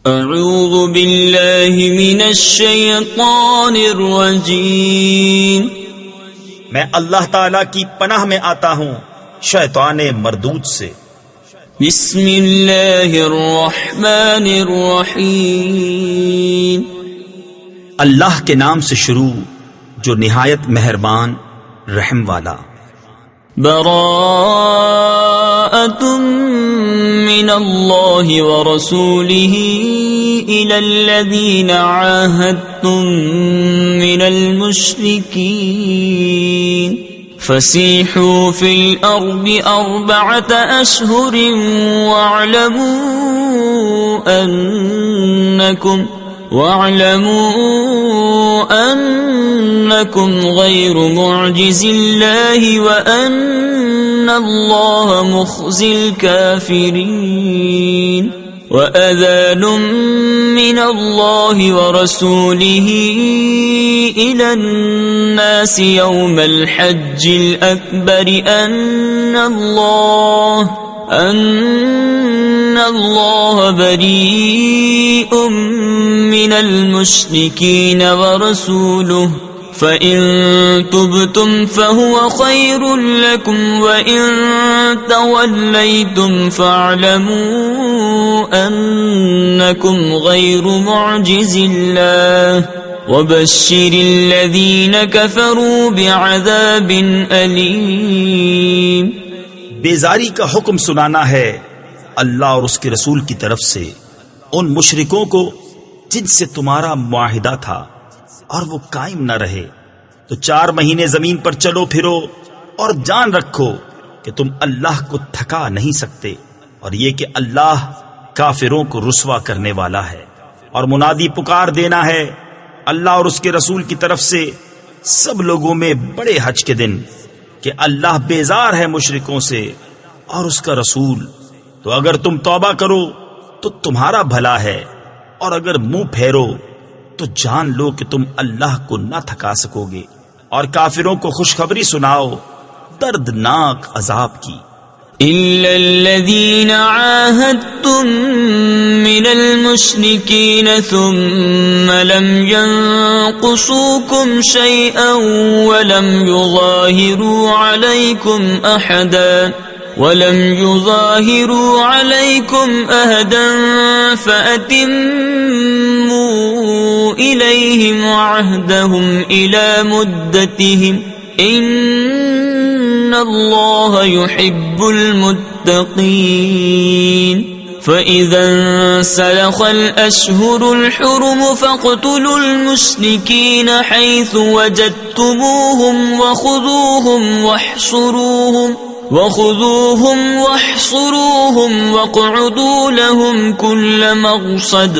اعوذ باللہ من الشیطان الرجیم، میں اللہ تعالی کی پناہ میں آتا ہوں شیطان مردود سے۔ بسم اللہ الرحمن الرحیم، اللہ کے نام سے شروع جو نہایت مہربان رحم والا۔ براءۃ من اللہ ورسولہ الی الذین عاہدتم من المشرکین فسیحوا فی الارض 4 اشہر واعلموا انکم غیر معجز اللہ وان اللہ مخزی الکافرین وَأَذَانٌ مِّنَ اللَّهِ وَرَسُولِهِ إِلَى النَّاسِ يَوْمَ الْحَجِّ الْأَكْبَرِ أَنَّ اللَّهَ بَرِيءٌ مِّنَ الْمُشْرِكِينَ وَرَسُولُهُ فَإِن تُبْتُمْ فَهُوَ خَيْرٌ لَكُمْ وَإِن تَوَلَّيْتُمْ فَاعْلَمُوا أَنَّكُمْ غَيْرُ مُعْجِزِ اللَّهِ وَبَشِّرِ الَّذِينَ كَفَرُوا بِعَذَابٍ أَلِيمٍ۔ بیزاری کا حکم سنانا ہے اللہ اور اس کے رسول کی طرف سے ان مشرکوں کو جن سے تمہارا معاہدہ تھا اور وہ قائم نہ رہے، تو 4 مہینے زمین پر چلو پھرو اور جان رکھو کہ تم اللہ کو تھکا نہیں سکتے، اور یہ کہ اللہ کافروں کو رسوا کرنے والا ہے۔ اور منادی پکار دینا ہے اللہ اور اس کے رسول کی طرف سے سب لوگوں میں بڑے حج کے دن کہ اللہ بیزار ہے مشرکوں سے اور اس کا رسول، تو اگر تم توبہ کرو تو تمہارا بھلا ہے، اور اگر منہ پھیرو تو جان لو کہ تم اللہ کو نہ تھکا سکو گے۔ اور کافروں کو خوشخبری سناؤ دردناک عذاب کی۔ إِلَّا الَّذِينَ عَاهَدتُّم مِّنَ الْمُشْرِكِينَ ثُمَّ لَمْ يَنقُصُوكُمْ شَيْئًا وَلَمْ يُظَاهِرُوا عَلَيْكُمْ أَحَدًا فَأَتِمُّوا إِلَيْهِمْ عَهْدَهُمْ إِلَى مُدَّتِهِمْ إِنَّ اللَّهَ يُحِبُّ الْمُتَّقِينَ۔ فَإِذَا انسَلَخَ الْأَشْهُرُ الْحُرُمُ فَاقْتُلُوا الْمُشْرِكِينَ حَيْثُ وَجَدتُّمُوهُمْ وَخُذُوهُمْ وَاحْصُرُوهُمْ وَاقْعُدُوا لَهُمْ كُلَّ مَرْصَدٍ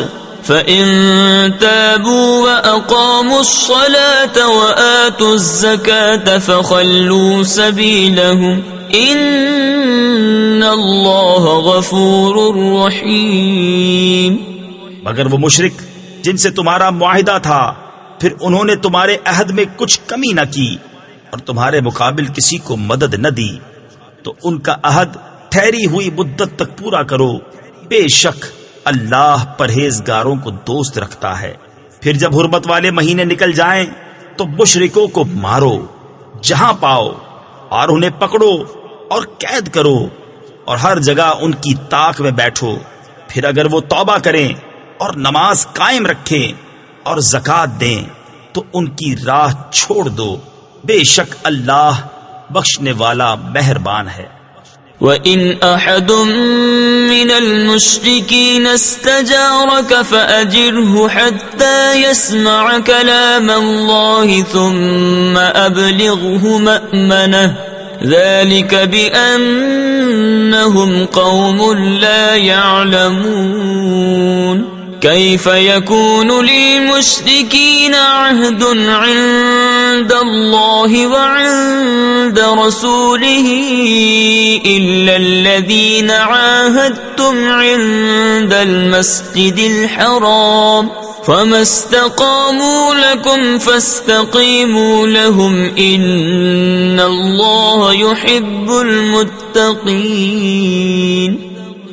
فَإِن تَابُوا وَأَقَامُوا الصَّلَاةَ وَآتُوا الزَّكَاةَ فَخَلُّوا سَبِيلَهُمْ إِنَّ اللَّهَ غَفُورٌ رَحِيمٌ۔ مگر وہ مشرک جن سے تمہارا معاہدہ تھا پھر انہوں نے تمہارے عہد میں کچھ کمی نہ کی اور تمہارے مقابل کسی کو مدد نہ دی، تو ان کا عہد ٹھہری ہوئی مدت تک پورا کرو، بے شک اللہ پرہیزگاروں کو دوست رکھتا ہے۔ پھر جب حرمت والے مہینے نکل جائیں تو مشرکوں کو مارو جہاں پاؤ، اور انہیں پکڑو اور قید کرو، اور ہر جگہ ان کی طاق میں بیٹھو۔ پھر اگر وہ توبہ کریں اور نماز قائم رکھیں اور زکوٰۃ دیں تو ان کی راہ چھوڑ دو، بے شک اللہ بخشنے والا مہربان ہے۔ وَإِنْ أَحَدٌ مِّنَ الْمُشْرِكِينَ اسْتَجَارَكَ فَأَجِرْهُ حَتَّى يَسْمَعَ كَلَامَ اللَّهِ ثُمَّ أَبْلِغْهُ مَأْمَنَهُ ذَلِكَ بِأَنَّهُمْ قَوْمٌ لَا يَعْلَمُونَ۔ كيف يكون للمشركين عهد عند الله وعند رسوله إلا الذين عاهدتم عند المسجد الحرام فما استقاموا لكم فاستقيموا لهم إن الله يحب المتقين۔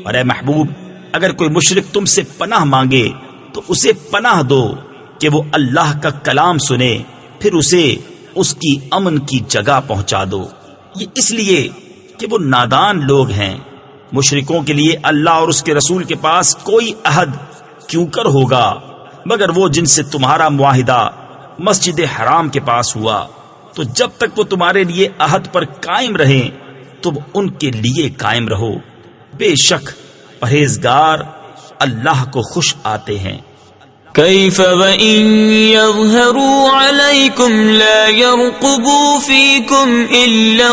اور اے محبوب اگر کوئی مشرک تم سے پناہ مانگے تو اسے پناہ دو کہ وہ اللہ کا کلام سنے، پھر اسے اس کی امن کی جگہ پہنچا دو۔ یہ اس لیے کہ وہ نادان لوگ ہیں۔ مشرکوں کے لیے اللہ اور اس کے رسول کے پاس کوئی عہد کیوں کر ہوگا مگر وہ جن سے تمہارا معاہدہ مسجد حرام کے پاس ہوا، تو جب تک وہ تمہارے لیے عہد پر قائم رہیں تم ان کے لیے قائم رہو، بے شک پرہیزگار اللہ کو خوش آتے ہیں۔ كيف وإن يظهروا عليكم لا يرقبوا فيكم إلا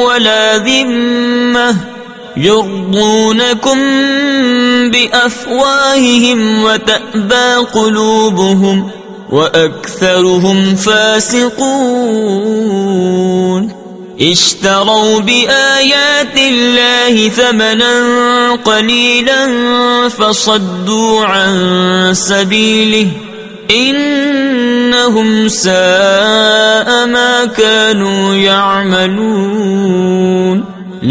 ولا ذمة يرضونكم بأفواههم وتأبى قلوبهم وأكثرهم فاسقون اشتروا بآيات الله ثمنا قليلا فصدوا عن سبيله إنهم ساء ما كانوا يعملون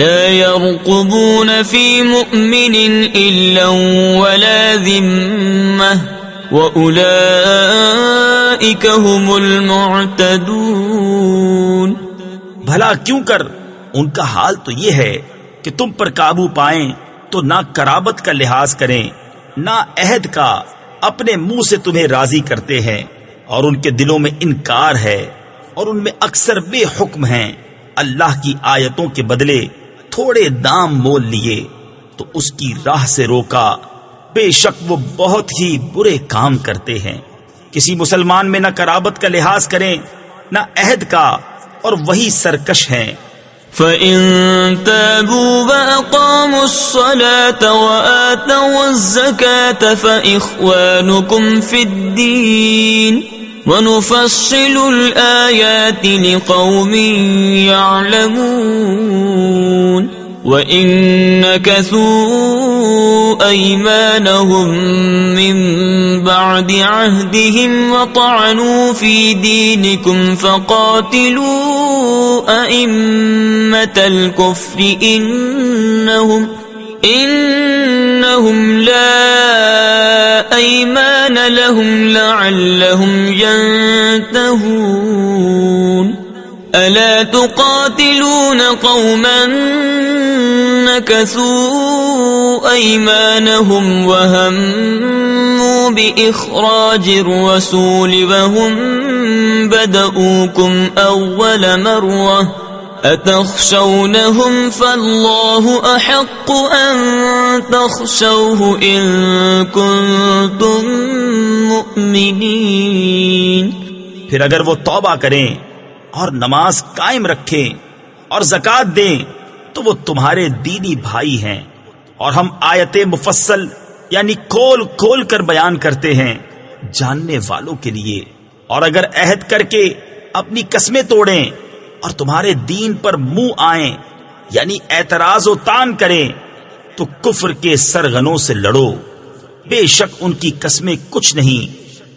لا يرقبون في مؤمن إلا ولا ذمة وأولئك هم المعتدون۔ بھلا کیوں کر ان کا حال تو یہ ہے کہ تم پر قابو پائیں تو نہ قرابت کا لحاظ کریں نہ عہد کا، اپنے منہ سے تمہیں راضی کرتے ہیں اور ان کے دلوں میں انکار ہے اور ان میں اکثر بے حکم ہیں۔ اللہ کی آیتوں کے بدلے تھوڑے دام مول لیے تو اس کی راہ سے روکا، بے شک وہ بہت ہی برے کام کرتے ہیں۔ کسی مسلمان میں نہ قرابت کا لحاظ کریں نہ عہد کا، اور وہی سرکش ہیں۔ فَإِن تَابُوا وَأَقَامُوا الصَّلَاةَ وَآتَوُا الزَّكَاةَ فَإِخْوَانُكُمْ فِي الدِّينِ وَنُفَصِّلُ الْآيَاتِ لِقَوْمٍ يَعْلَمُونَ وَإِن نَكَثُوا أَيْمَانَهُم مِّن بَعْدِ عَهْدِهِمْ وَطَعَنُوا فِي دِينِكُمْ فَقَاتِلُوا أَئِمَّةَ الْكُفْرِ إِنَّهُمْ لَا أَيْمَانَ لَهُمْ لَعَلَّهُمْ يَنْتَهُونَ أَلَا تُقَاتِلُونَ قَوْمًا نَكَثُوا أَيْمَانَهُمْ وَهَمُّوا بِإِخْرَاجِ الرَّسُولِ وَهُمْ بَدَؤُوكُمْ أَوَّلَ مَرَّةٍ أَتَخْشَوْنَهُمْ فَاللَّهُ أَحَقُّ أَن تَخْشَوْهُ إِن كُنتُم مُّؤْمِنِينَ۔ پھر اگر وہ توبہ کریں اور نماز قائم رکھیں اور زکوٰۃ دیں تو وہ تمہارے دینی بھائی ہیں، اور ہم آیتیں مفصل یعنی کھول کھول کر بیان کرتے ہیں جاننے والوں کے لیے۔ اور اگر عہد کر کے اپنی قسمیں توڑیں اور تمہارے دین پر منہ آئیں یعنی اعتراض و تان کریں تو کفر کے سرغنوں سے لڑو، بے شک ان کی قسمیں کچھ نہیں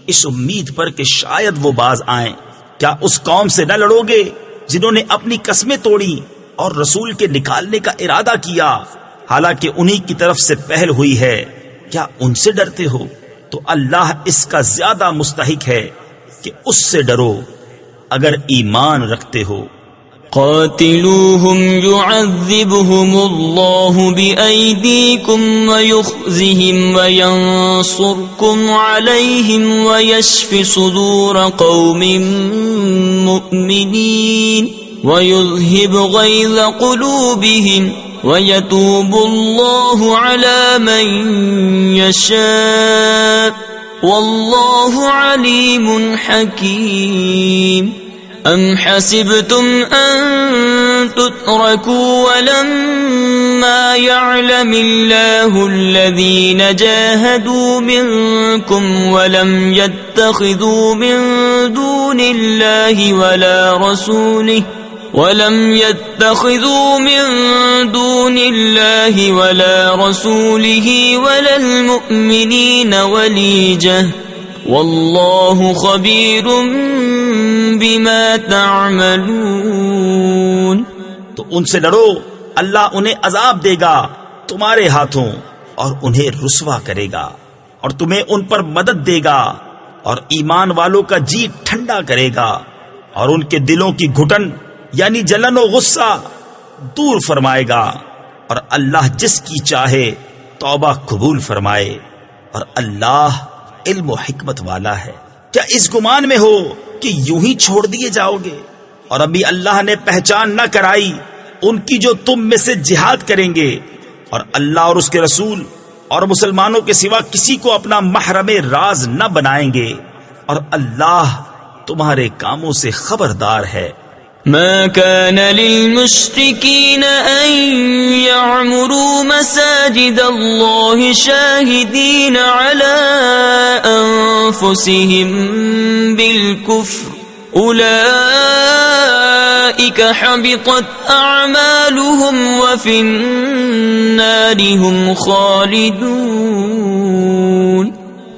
اس امید پر کہ شاید وہ باز آئیں۔ کیا اس قوم سے نہ لڑو گے جنہوں نے اپنی قسمیں توڑی اور رسول کے نکالنے کا ارادہ کیا، حالانکہ انہی کی طرف سے پہل ہوئی ہے؟ کیا ان سے ڈرتے ہو؟ تو اللہ اس کا زیادہ مستحق ہے کہ اس سے ڈرو اگر ایمان رکھتے ہو۔ قاتلوهم يعذبهم الله بأيديكم ويخزهم وينصركم عليهم ويشف صدور قوم مؤمنين ويذهب غيظ قلوبهم ويتوب الله على من يشاء والله عليم حكيم۔ أَمْ حَسِبْتُمْ أَن تُتْرَكُوا وَلَمَّا يَعْلَمِ اللَّهُ الَّذِينَ جَاهَدُوا مِنكُمْ وَلَمْ يَتَّخِذُوا من دون الله ولا رسوله ولا المؤمنين وليجة واللہ خبیر بما تعملون۔ تو ان سے لڑو، اللہ انہیں عذاب دے گا تمہارے ہاتھوں، اور انہیں رسوا کرے گا، اور تمہیں ان پر مدد دے گا، اور ایمان والوں کا جی ٹھنڈا کرے گا، اور ان کے دلوں کی گھٹن یعنی جلن و غصہ دور فرمائے گا، اور اللہ جس کی چاہے توبہ قبول فرمائے، اور اللہ علم و حکمت والا ہے۔ کیا اس گمان میں ہو کہ یوں ہی چھوڑ دیے جاؤ گے؟ اور ابھی اللہ نے پہچان نہ کرائی ان کی جو تم میں سے جہاد کریں گے، اور اللہ اور اس کے رسول اور مسلمانوں کے سوا کسی کو اپنا محرم راز نہ بنائیں گے، اور اللہ تمہارے کاموں سے خبردار ہے۔ ما كان للمشركين أن يعمروا مساجد الله شاهدين على أنفسهم بالكفر أولئك حبطت أعمالهم وفي النار هم خالدون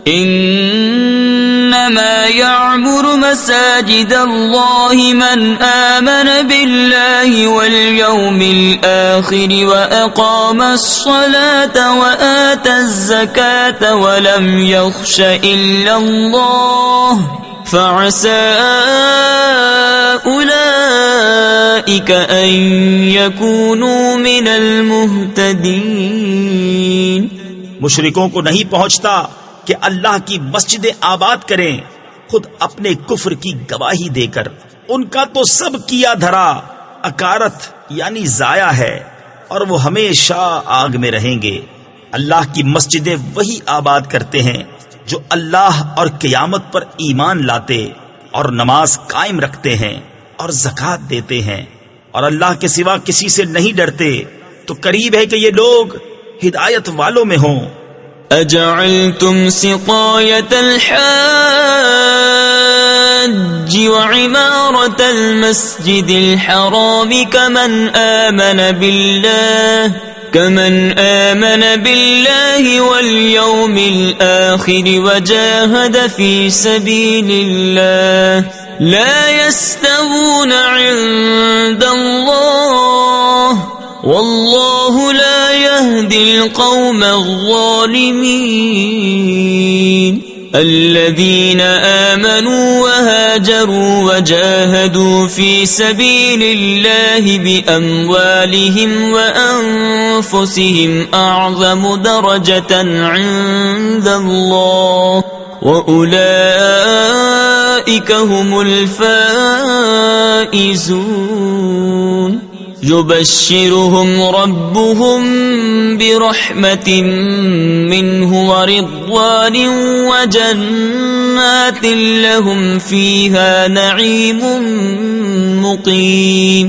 إنما يعمر مساجد الله من آمن بالله واليوم الآخر وأقام الصلاة وآتى الزكاة ولم يخش إلا الله فعسى أولئك أن يكونوا من المهتدين۔ مشرکوں کو نہیں پہنچتا کہ اللہ کی مسجدیں آباد کریں خود اپنے کفر کی گواہی دے کر، ان کا تو سب کیا دھرا اکارت یعنی ضائع ہے، اور وہ ہمیشہ آگ میں رہیں گے۔ اللہ کی مسجدیں وہی آباد کرتے ہیں جو اللہ اور قیامت پر ایمان لاتے اور نماز قائم رکھتے ہیں اور زکوٰۃ دیتے ہیں، اور اللہ کے سوا کسی سے نہیں ڈرتے، تو قریب ہے کہ یہ لوگ ہدایت والوں میں ہوں۔ أجعلتم سقاية الحاج وعمارة المسجد الحرام كمن آمن بالله واليوم الآخر وجاهد في سبيل الله لا يستوون عند الله والله لا يهدي القوم الظالمين۔ الذين آمنوا وهاجروا وجاهدوا في سبيل الله بأموالهم وأنفسهم أعظم درجة عند الله وأولئك هم الفائزون۔ يبشرهم ربهم برحمة منه ورضوان وجنات لهم فيها نعيم مقيم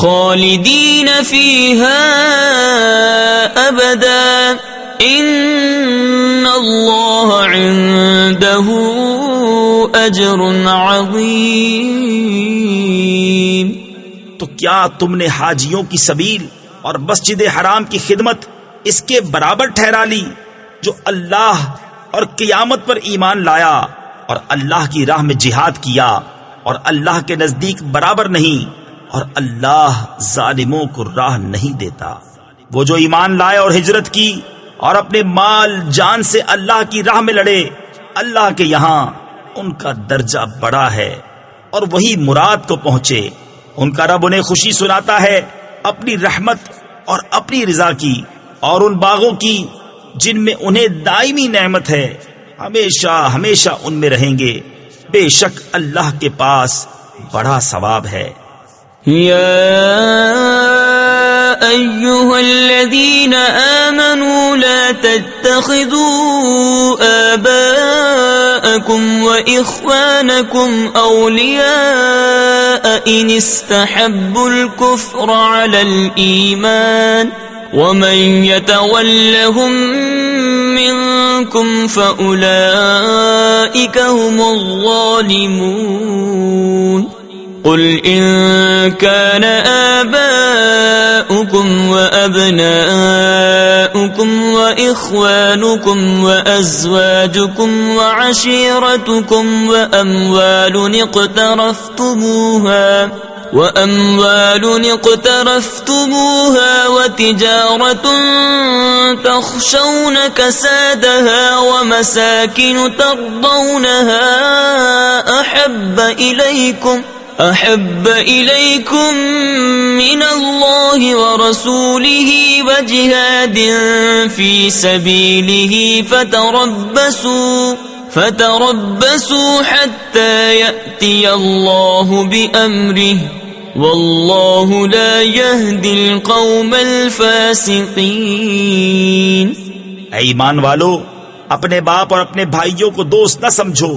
خالدين فيها أبدا إن الله عنده أجر عظيم۔ تو کیا تم نے حاجیوں کی سبیل اور مسجد حرام کی خدمت اس کے برابر ٹھہرا لی جو اللہ اور قیامت پر ایمان لایا اور اللہ کی راہ میں جہاد کیا، اور اللہ کے نزدیک برابر نہیں، اور اللہ ظالموں کو راہ نہیں دیتا۔ وہ جو ایمان لائے اور ہجرت کی اور اپنے مال جان سے اللہ کی راہ میں لڑے، اللہ کے یہاں ان کا درجہ بڑا ہے اور وہی مراد کو پہنچے۔ ان کا رب انہیں خوشی سناتا ہے اپنی رحمت اور اپنی رضا کی، اور ان باغوں کی جن میں انہیں دائمی نعمت ہے، ہمیشہ ہمیشہ ان میں رہیں گے، بے شک اللہ کے پاس بڑا ثواب ہے۔ يا أيها الذين آمنوا لا تتخذوا آباءكم وإخوانكم أولياء إن استحبوا الكفر على الإيمان ومن يتولهم منكم فأولئك هم الظالمون۔ قل إن كان آباؤكم وأبناؤكم وإخوانكم وأزواجكم وعشيرتكم وأموال اقترفتموها وأموال اقترفتموها وتجارة تخشون كسادها ومساكن ترضونها أحب إليكم من الله ورسوله وجهاد في سبيله فتربصوا حتى يأتي الله بأمره والله لا يهدي القوم الفاسقين۔ اے ایمان والو، اپنے باپ اور اپنے بھائیوں کو دوست نہ سمجھو،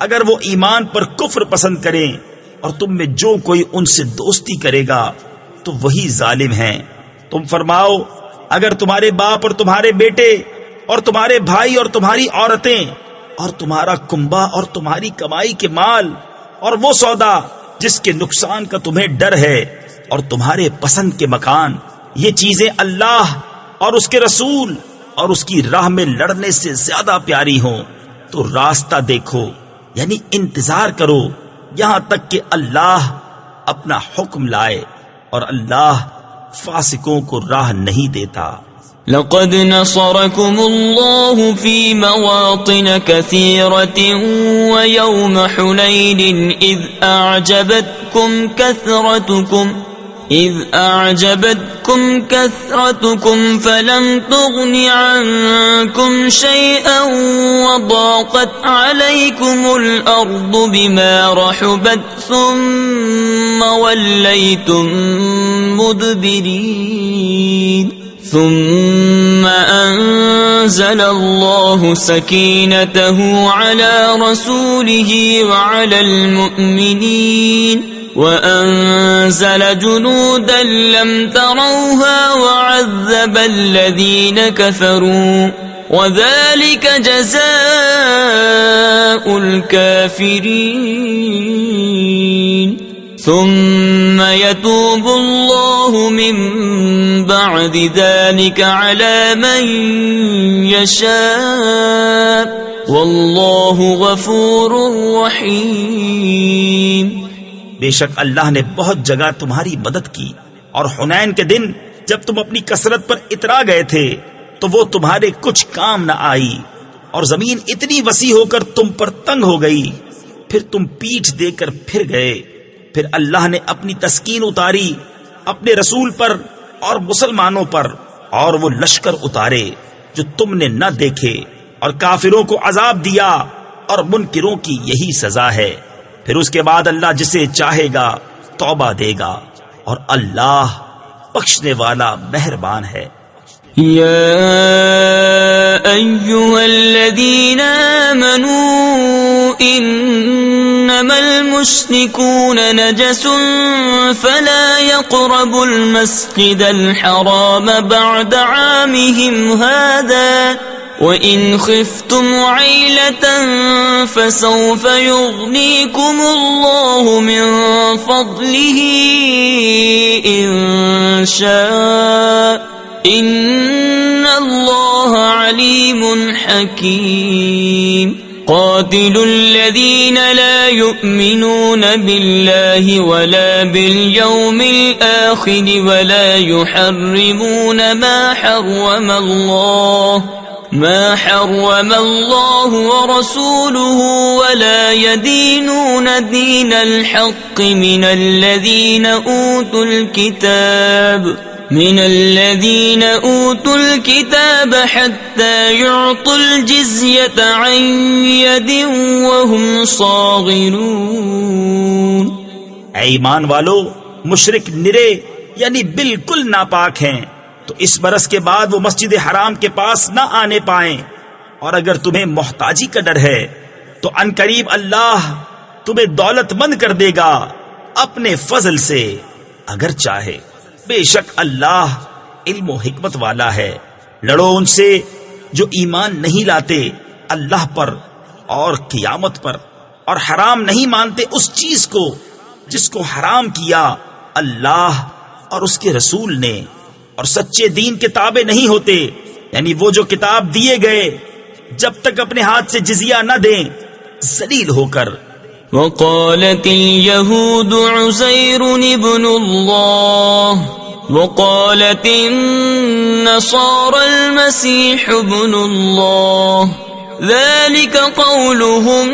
اگر وہ ایمان پر کفر پسند کریں، اور تم میں جو کوئی ان سے دوستی کرے گا تو وہی ظالم ہیں۔ تم فرماؤ، اگر تمہارے باپ اور تمہارے بیٹے اور تمہارے بھائی اور تمہاری عورتیں اور تمہارا کنبہ اور تمہاری کمائی کے مال اور وہ سودا جس کے نقصان کا تمہیں ڈر ہے اور تمہارے پسند کے مکان، یہ چیزیں اللہ اور اس کے رسول اور اس کی راہ میں لڑنے سے زیادہ پیاری ہوں تو راستہ دیکھو، یعنی انتظار کرو یہاں تک کہ اللہ اپنا حکم لائے، اور اللہ فاسقوں کو راہ نہیں دیتا۔ لقد نصركم الله في مواطن كثيرة ويوم حنين إذ أعجبتكم كثرتكم فلم تغن عنكم شيئا وضاقت عليكم الأرض بما رحبت ثم وليتم مدبرين ثم أنزل الله سكينته على رسوله وعلى المؤمنين وأنزل جنودا لم تروها وعذب الذين كفروا وذلك جزاء الكافرين ثم يتوب الله من بعد ذلك على من يشاء والله غفور رحيم۔ بے شک اللہ نے بہت جگہ تمہاری مدد کی، اور حنین کے دن جب تم اپنی کثرت پر اترا گئے تھے تو وہ تمہارے کچھ کام نہ آئی، اور زمین اتنی وسیع ہو کر تم پر تنگ ہو گئی، پھر تم پیٹھ دے کر پھر گئے، پھر اللہ نے اپنی تسکین اتاری اپنے رسول پر اور مسلمانوں پر، اور وہ لشکر اتارے جو تم نے نہ دیکھے، اور کافروں کو عذاب دیا، اور منکروں کی یہی سزا ہے۔ پھر اس کے بعد اللہ جسے چاہے گا توبہ دے گا، اور اللہ بخشنے والا مہربان ہے۔ يا أيها الذين آمنوا إنما المشركون نجس فلا يقربوا المسجد الحرام بعد عامهم هذا وَإِنْ خِفْتُمْ عَيْلَةً فَسَوْفَ يُغْنِيكُمُ اللَّهُ مِنْ فَضْلِهِ إِنْ شَاءَ إِنَّ اللَّهَ عَلِيمٌ حَكِيمٌ۔ قَاتِلُوا الَّذِينَ لَا يُؤْمِنُونَ بِاللَّهِ وَلَا بِالْيَوْمِ الْآخِرِ وَلَا يُحَرِّمُونَ ما حرم الله ورسوله ولا يدينون دين الحق من الذين أوتوا الكتاب حتى يعطوا الجزية عن يد وهم صاغرون۔ اے ایمان والو، مشرک نرے یعنی بالکل ناپاک ہیں تو اس برس کے بعد وہ مسجد حرام کے پاس نہ آنے پائیں، اور اگر تمہیں محتاجی کا ڈر ہے تو عنقریب اللہ تمہیں دولت مند کر دے گا اپنے فضل سے اگر چاہے، بے شک اللہ علم و حکمت والا ہے۔ لڑو ان سے جو ایمان نہیں لاتے اللہ پر اور قیامت پر، اور حرام نہیں مانتے اس چیز کو جس کو حرام کیا اللہ اور اس کے رسول نے، اور سچے دین کے تابع نہیں ہوتے، یعنی وہ جو کتاب دیے گئے جب تک اپنے ہاتھ سے جزیہ نہ دیں ذلیل ہو کر، وقالت اليهود عزير ابن الله وقالت النصارى المسيح ابن الله ذلك قولهم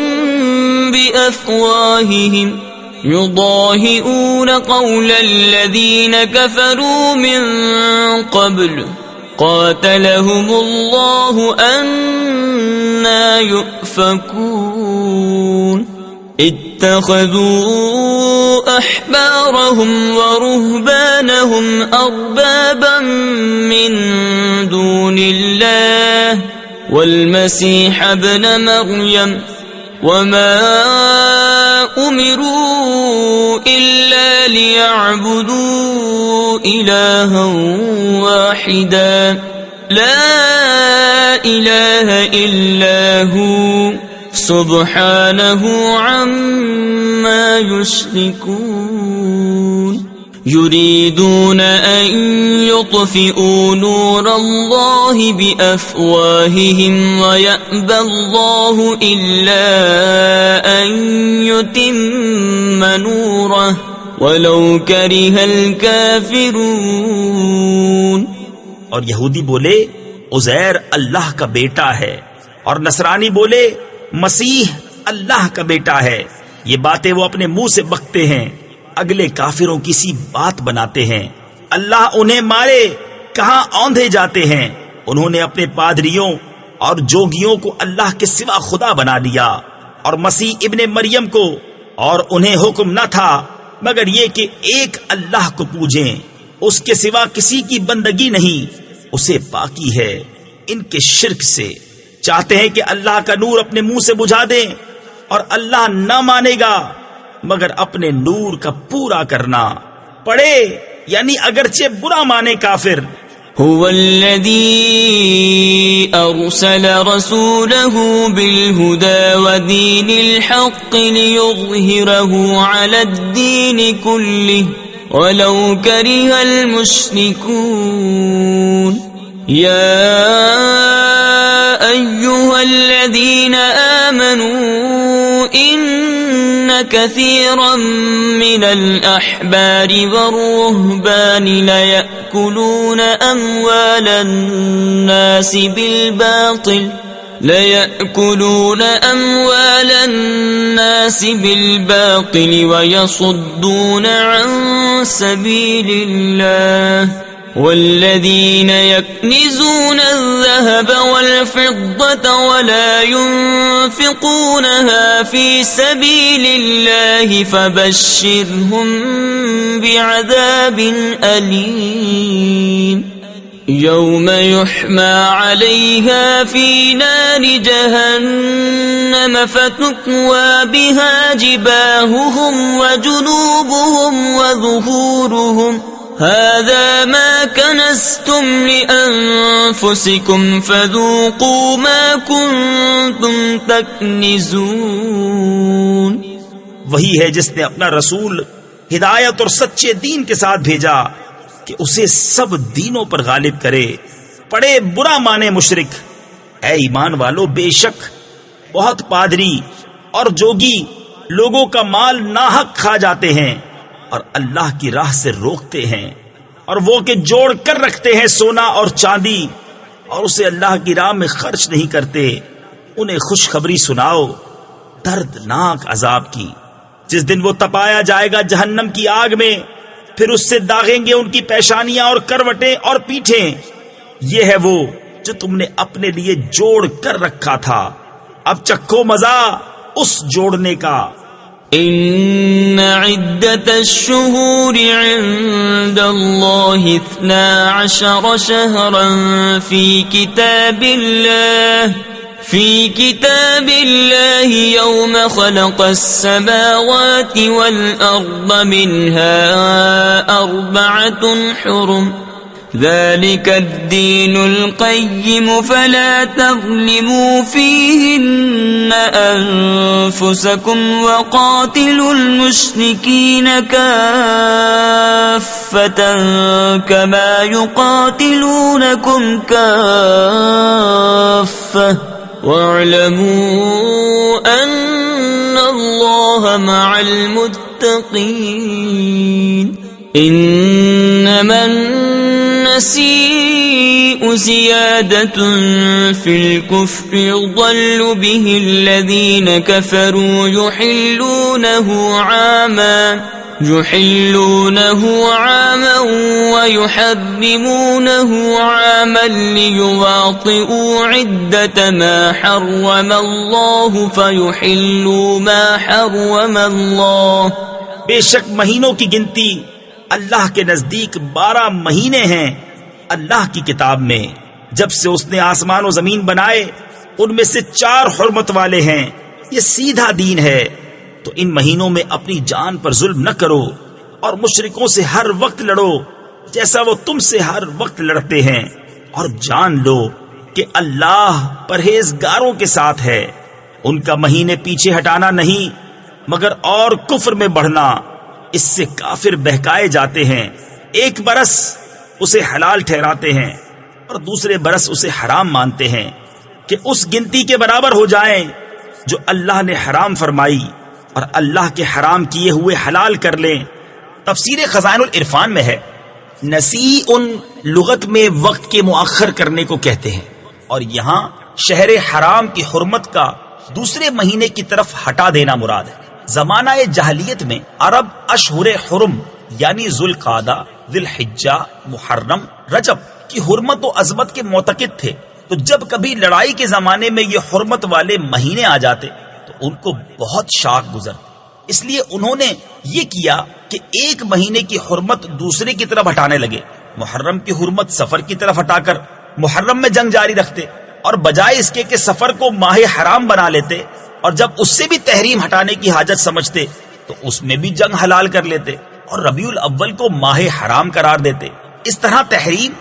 بأفواههم يضاهئون قول الذين كفروا من قبل قاتلهم الله أنا يؤفكون اتخذوا أحبارهم ورهبانهم أربابا من دون الله والمسيح ابن مريم وما أمروا إلا ليعبدوا إلها واحدا لا إله إلا هو سبحانه عما يشركون يريدون أن يطفئوا نور الله بأفواههم ويأبى الله إلا أن يتم نوره ولو كره الكافرون. اور یہودی بولے عزیر اللہ کا بیٹا ہے، اور نصرانی بولے مسیح اللہ کا بیٹا ہے. یہ باتیں وہ اپنے منہ سے بکتے ہیں، اگلے کافروں کی سی بات بناتے ہیں. اللہ انہیں مارے، کہاں اوندھے جاتے ہیں. انہوں نے اپنے پادریوں اور جوگیوں کو اللہ کے سوا خدا بنا لیا، اور مسیح ابن مریم کو، اور انہیں حکم نہ تھا مگر یہ کہ ایک اللہ کو پوجیں، اس کے سوا کسی کی بندگی نہیں، اسے پاکی ہے ان کے شرک سے. چاہتے ہیں کہ اللہ کا نور اپنے منہ سے بجھا دیں، اور اللہ نہ مانے گا مگر اپنے نور کا پورا کرنا. پڑھے یعنی اگرچہ برا مانے کافر. هو الذي أرسل رسوله بالهدى ودين الحق ليظهره على الدين كله ولو كره المشركون. يا أيها الذين آمنوا إن كثيرا من الأحبار والرهبان ليأكلون أموال الناس بالباطل ويصدون عن سبيل الله والذين يكنزون الذهب والفضة ولا ينفقونها في سبيل الله فبشرهم بعذاب أليم. يوم يحمى عليها في نار جهنم فتكوى بها جباههم وجنوبهم وظهورهم هذا ما كنزتم لأنفسكم فذوقوا ما كنتم تكنزون. وہی ہے جس نے اپنا رسول ہدایت اور سچے دین کے ساتھ بھیجا کہ اسے سب دینوں پر غالب کرے. پڑے برا مانے مشرک. اے ایمان والو، بے شک بہت پادری اور جوگی لوگوں کا مال ناحق کھا جاتے ہیں اور اللہ کی راہ سے روکتے ہیں، اور وہ کہ جوڑ کر رکھتے ہیں سونا اور چاندی اور اسے اللہ کی راہ میں خرچ نہیں کرتے. انہیں خوشخبری سناؤ دردناک عذاب کی، جس دن وہ تپایا جائے گا جہنم کی آگ میں، پھر اس سے داغیں گے ان کی پیشانیاں اور کروٹیں اور پیٹھیں. یہ ہے وہ جو تم نے اپنے لیے جوڑ کر رکھا تھا، اب چکھو مزہ اس جوڑنے کا. إن عدة الشهور عند الله 12 شهرا في كتاب الله يوم خلق السماوات والأرض منها 4 حرم ذلك الدين القيم فلا تظلموا فيهن أنفسكم وقاتلوا المشركين كافة كما يقاتلونكم كافة واعلموا أن الله الله مع المتقين إنما النسيء زيادة في الكفر يضل به الذين كفروا يحلونه عاما ويحرمونه عاما ليواطئوا عدة ما حرم الله فيحلوا ما حرم الله. بے شک مہینوں کی گنتی اللہ کے نزدیک 12 مہینے ہیں اللہ کی کتاب میں. جب سے اس نے آسمان و زمین بنائے ان میں سے 4 حرمت والے ہیں. یہ سیدھا دین ہے. تو ان مہینوں میں اپنی جان پر ظلم نہ کرو اور مشرکوں سے ہر وقت لڑو جیسا وہ تم سے ہر وقت لڑتے ہیں، اور جان لو کہ اللہ پرہیزگاروں کے ساتھ ہے. ان کا مہینے پیچھے ہٹانا نہیں مگر اور کفر میں بڑھنا. اس سے کافر بہکائے جاتے ہیں. ایک برس اسے حلال ٹھہراتے ہیں اور دوسرے برس اسے حرام مانتے ہیں کہ اس گنتی کے برابر ہو جائیں جو اللہ نے حرام فرمائی، اور اللہ کے حرام کیے ہوئے حلال کر لیں. تفسیر خزائن العرفان میں ہے نسیء لغت میں وقت کے مؤخر کرنے کو کہتے ہیں، اور یہاں شہر حرام کی حرمت کا دوسرے مہینے کی طرف ہٹا دینا مراد ہے. زمانہ جاہلیت میں عرب اشہر حرم یعنی ذوالقعدہ، ذی الحجہ، محرم، رجب کی حرمت و عظمت کے معتقد تھے. تو جب کبھی لڑائی کے زمانے میں یہ حرمت والے مہینے آ جاتے تو ان کو بہت شاک گزرتی. اس لیے انہوں نے یہ کیا کہ ایک مہینے کی حرمت دوسرے کی طرف ہٹانے لگے. محرم کی حرمت سفر کی طرف ہٹا کر محرم میں جنگ جاری رکھتے، اور بجائے اس کے کہ سفر کو ماہ حرام بنا لیتے اور جب اس سے بھی تحریم ہٹانے کی حاجت سمجھتے تو اس میں بھی جنگ حلال کر لیتے اور ربیع الاول کو ماہ حرام قرار دیتے. اس طرح تحریم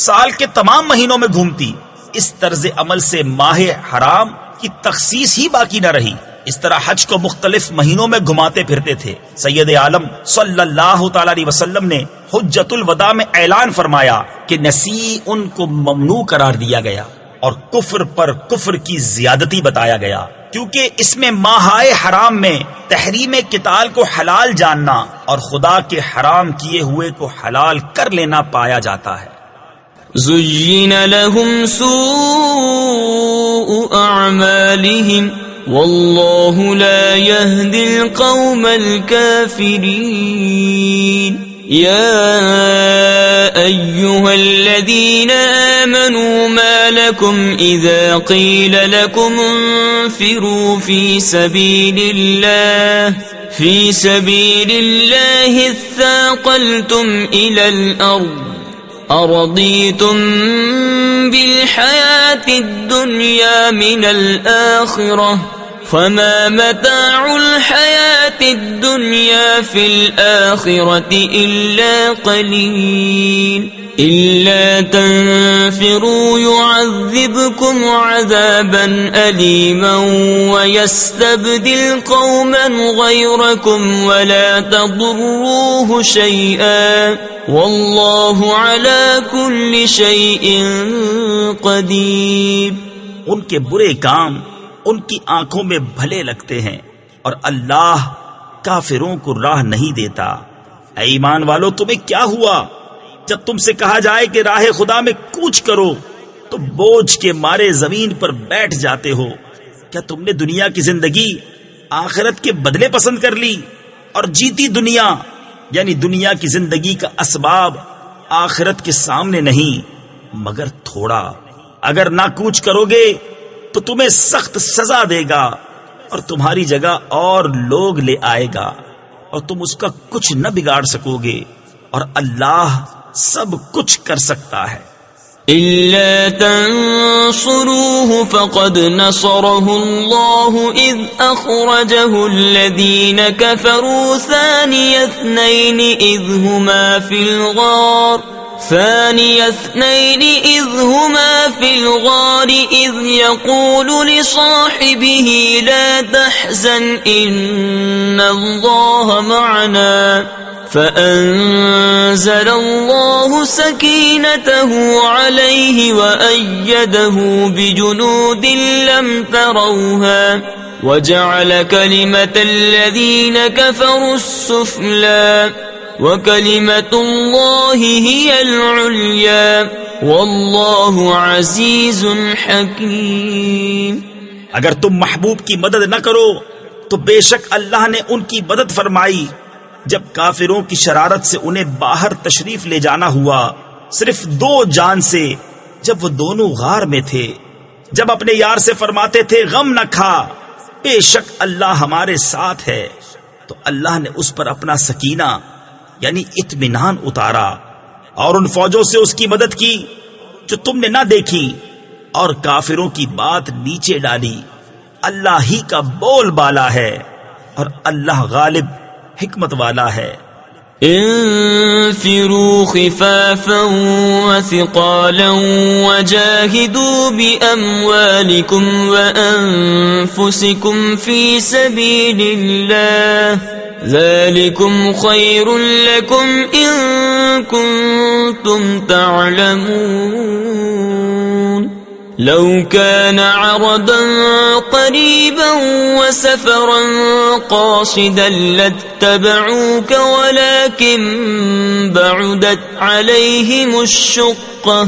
سال کے تمام مہینوں میں گھومتی. اس طرز عمل سے ماہ حرام کی تخصیص ہی باقی نہ رہی. اس طرح حج کو مختلف مہینوں میں گھماتے پھرتے تھے. سید عالم صلی اللہ تعالی علیہ وسلم نے حجۃ الوداع میں اعلان فرمایا کہ نسیء ان کو ممنوع قرار دیا گیا اور کفر پر کفر کی زیادتی بتایا گیا، کیونکہ اس میں ماہائے حرام میں تحریم قتال کو حلال جاننا اور خدا کے حرام کیے ہوئے کو حلال کر لینا پایا جاتا ہے. زُيِّنَ لَهُمْ سُوءُ أَعْمَالِهِمْ وَاللَّهُ لَا يَهْدِي الْقَوْمَ الْكَافِرِينَ. يَا أَيُّهَا الَّذِينَ آمَنُوا مَا لَكُمْ إِذَا قِيلَ لَكُمْ انفِرُوا فِي سَبِيلِ اللَّهِ اثَّاقَلْتُمْ إِلَى الْأَرْضِ أَرَضِيتُمْ بِالْحَيَاةِ الدُّنْيَا مِنَ الْآخِرَةِ فَمَا مَتَاعُ الْحَيَاةِ الدُّنْيَا فِي الْآخِرَةِ إِلَّا قَلِيلٌ. إِلَّا تَنفِرُوا يُعَذِّبْكُمْ عَذَابًا أَلِيمًا وَيَسْتَبْدِلْ قَوْمًا غَيْرَكُمْ وَلَا تَضُرُّوهُ شَيْئًا وَاللَّهُ عَلَى كُلِّ شَيْءٍ قَدِيرٌ. ان کے برے کام ان کی آنکھوں میں بھلے لگتے ہیں اور اللہ کافروں کو راہ نہیں دیتا. اے ایمان والو، تمہیں کیا ہوا جب تم سے کہا جائے کہ راہ خدا میں کوچ کرو تو بوجھ کے مارے زمین پر بیٹھ جاتے ہو؟ کیا تم نے دنیا کی زندگی آخرت کے بدلے پسند کر لی اور جیتی دنیا یعنی دنیا کی زندگی کا اسباب آخرت کے سامنے نہیں مگر تھوڑا. اگر نہ کوچ کرو گے تو تمہیں سخت سزا دے گا اور تمہاری جگہ اور لوگ لے آئے گا اور تم اس کا کچھ نہ بگاڑ سکو گے، اور اللہ سب کچھ کر سکتا ہے. إِلَّا تَنصُرُوهُ فَقَدْ نَصَرَهُ اللَّهُ إِذْ أَخْرَجَهُ الَّذِينَ كَفَرُوا ثَانِيَ اثْنَيْنِ إِذْ هُمَا فِي الْغَارِ إِذْ يَقُولُ لِصَاحِبِهِ لَا تَحْزَنْ إِنَّ اللَّهَ مَعَنَا فَأَنزَلَ اللَّهُ سَكِينَتَهُ عَلَيْهِ وَأَيَّدَهُ بِجُنُودٍ لَّمْ تَرَوْهَا وجعل كلمة الذين كفروا السفلى وكلمة الله هي العليا والله عزيز حكيم. اگر تم محبوب کی مدد نہ کرو تو بے شک اللہ نے ان کی مدد فرمائی جب کافروں کی شرارت سے انہیں باہر تشریف لے جانا ہوا صرف 2 جان سے، جب وہ دونوں غار میں تھے، جب اپنے یار سے فرماتے تھے غم نہ کھا، بے شک اللہ ہمارے ساتھ ہے، تو اللہ نے اس پر اپنا سکینہ یعنی اطمینان اتارا اور ان فوجوں سے اس کی مدد کی جو تم نے نہ دیکھی، اور کافروں کی بات نیچے ڈالی. اللہ ہی کا بول بالا ہے اور اللہ غالب حکمت والا ہے. انفروا خفافا وثقالا وجاهدوا بأموالكم وأنفسكم في سبيل الله ذلكم خير لكم إن كنتم تعلمون. لو كان عرضا قريبا وسفرا قاصدا لاتبعوك ولكن بعدت عليهم الشقة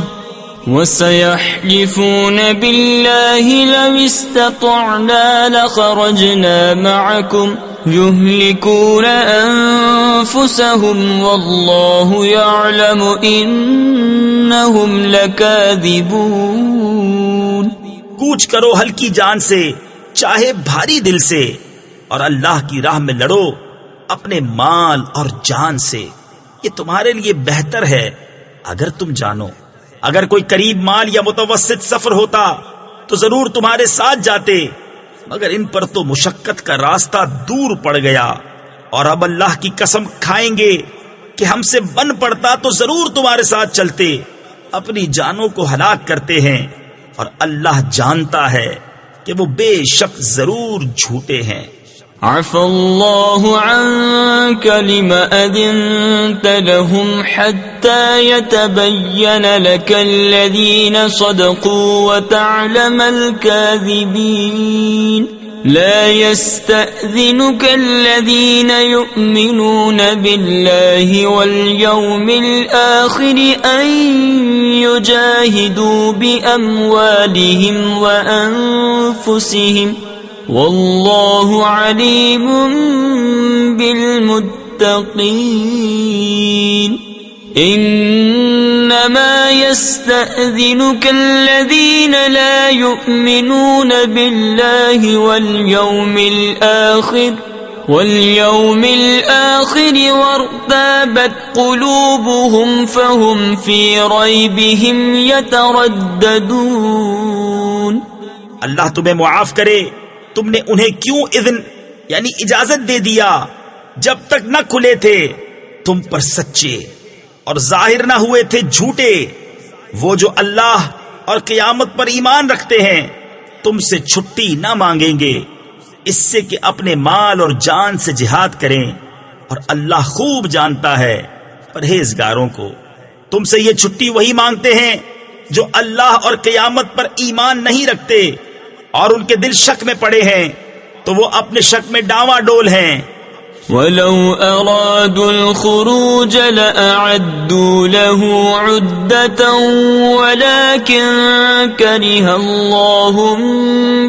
وسيحلفون بالله لو استطعنا لخرجنا معكم يهلكون أنفسهم والله يعلم إنهم لكاذبون. کوچ کرو ہلکی جان سے چاہے بھاری دل سے، اور اللہ کی راہ میں لڑو اپنے مال اور جان سے، یہ تمہارے لیے بہتر ہے اگر تم جانو. اگر کوئی قریب مال یا متوسط سفر ہوتا تو ضرور تمہارے ساتھ جاتے، مگر ان پر تو مشقت کا راستہ دور پڑ گیا، اور اب اللہ کی قسم کھائیں گے کہ ہم سے بن پڑتا تو ضرور تمہارے ساتھ چلتے. اپنی جانوں کو ہلاک کرتے ہیں اور اللہ جانتا ہے کہ وہ بے شک ضرور جھوٹے ہیں. عفى الله عنك لما أذنت لهم حتى يتبين لك الذين صدقوا وتعلم الكاذبين. لا يستأذنك الذين يؤمنون بالله واليوم الآخر أن يجاهدوا بأموالهم وأنفسهم والله عليم بالمتقين. إنما يستأذنك الذين لا يؤمنون بالله واليوم الآخر وارتابت قلوبهم فهم في ريبهم يترددون. اللہ تمہیں معاف کرے، تم نے انہیں کیوں اذن یعنی اجازت دے دیا جب تک نہ کھلے تھے تم پر سچے اور ظاہر نہ ہوئے تھے جھوٹے. وہ جو اللہ اور قیامت پر ایمان رکھتے ہیں تم سے چھٹی نہ مانگیں گے اس سے کہ اپنے مال اور جان سے جہاد کریں، اور اللہ خوب جانتا ہے پرہیزگاروں کو. تم سے یہ چھٹی وہی مانگتے ہیں جو اللہ اور قیامت پر ایمان نہیں رکھتے اور ان کے دل شک میں پڑے ہیں، تو وہ اپنے شک میں ڈاواں ڈول ہیں. وَلَوْ أَرَادُوا الْخُرُوجَ لَأَعَدُّوا لَهُ عُدَّةً وَلَكِنْ كَرِهَ اللَّهُ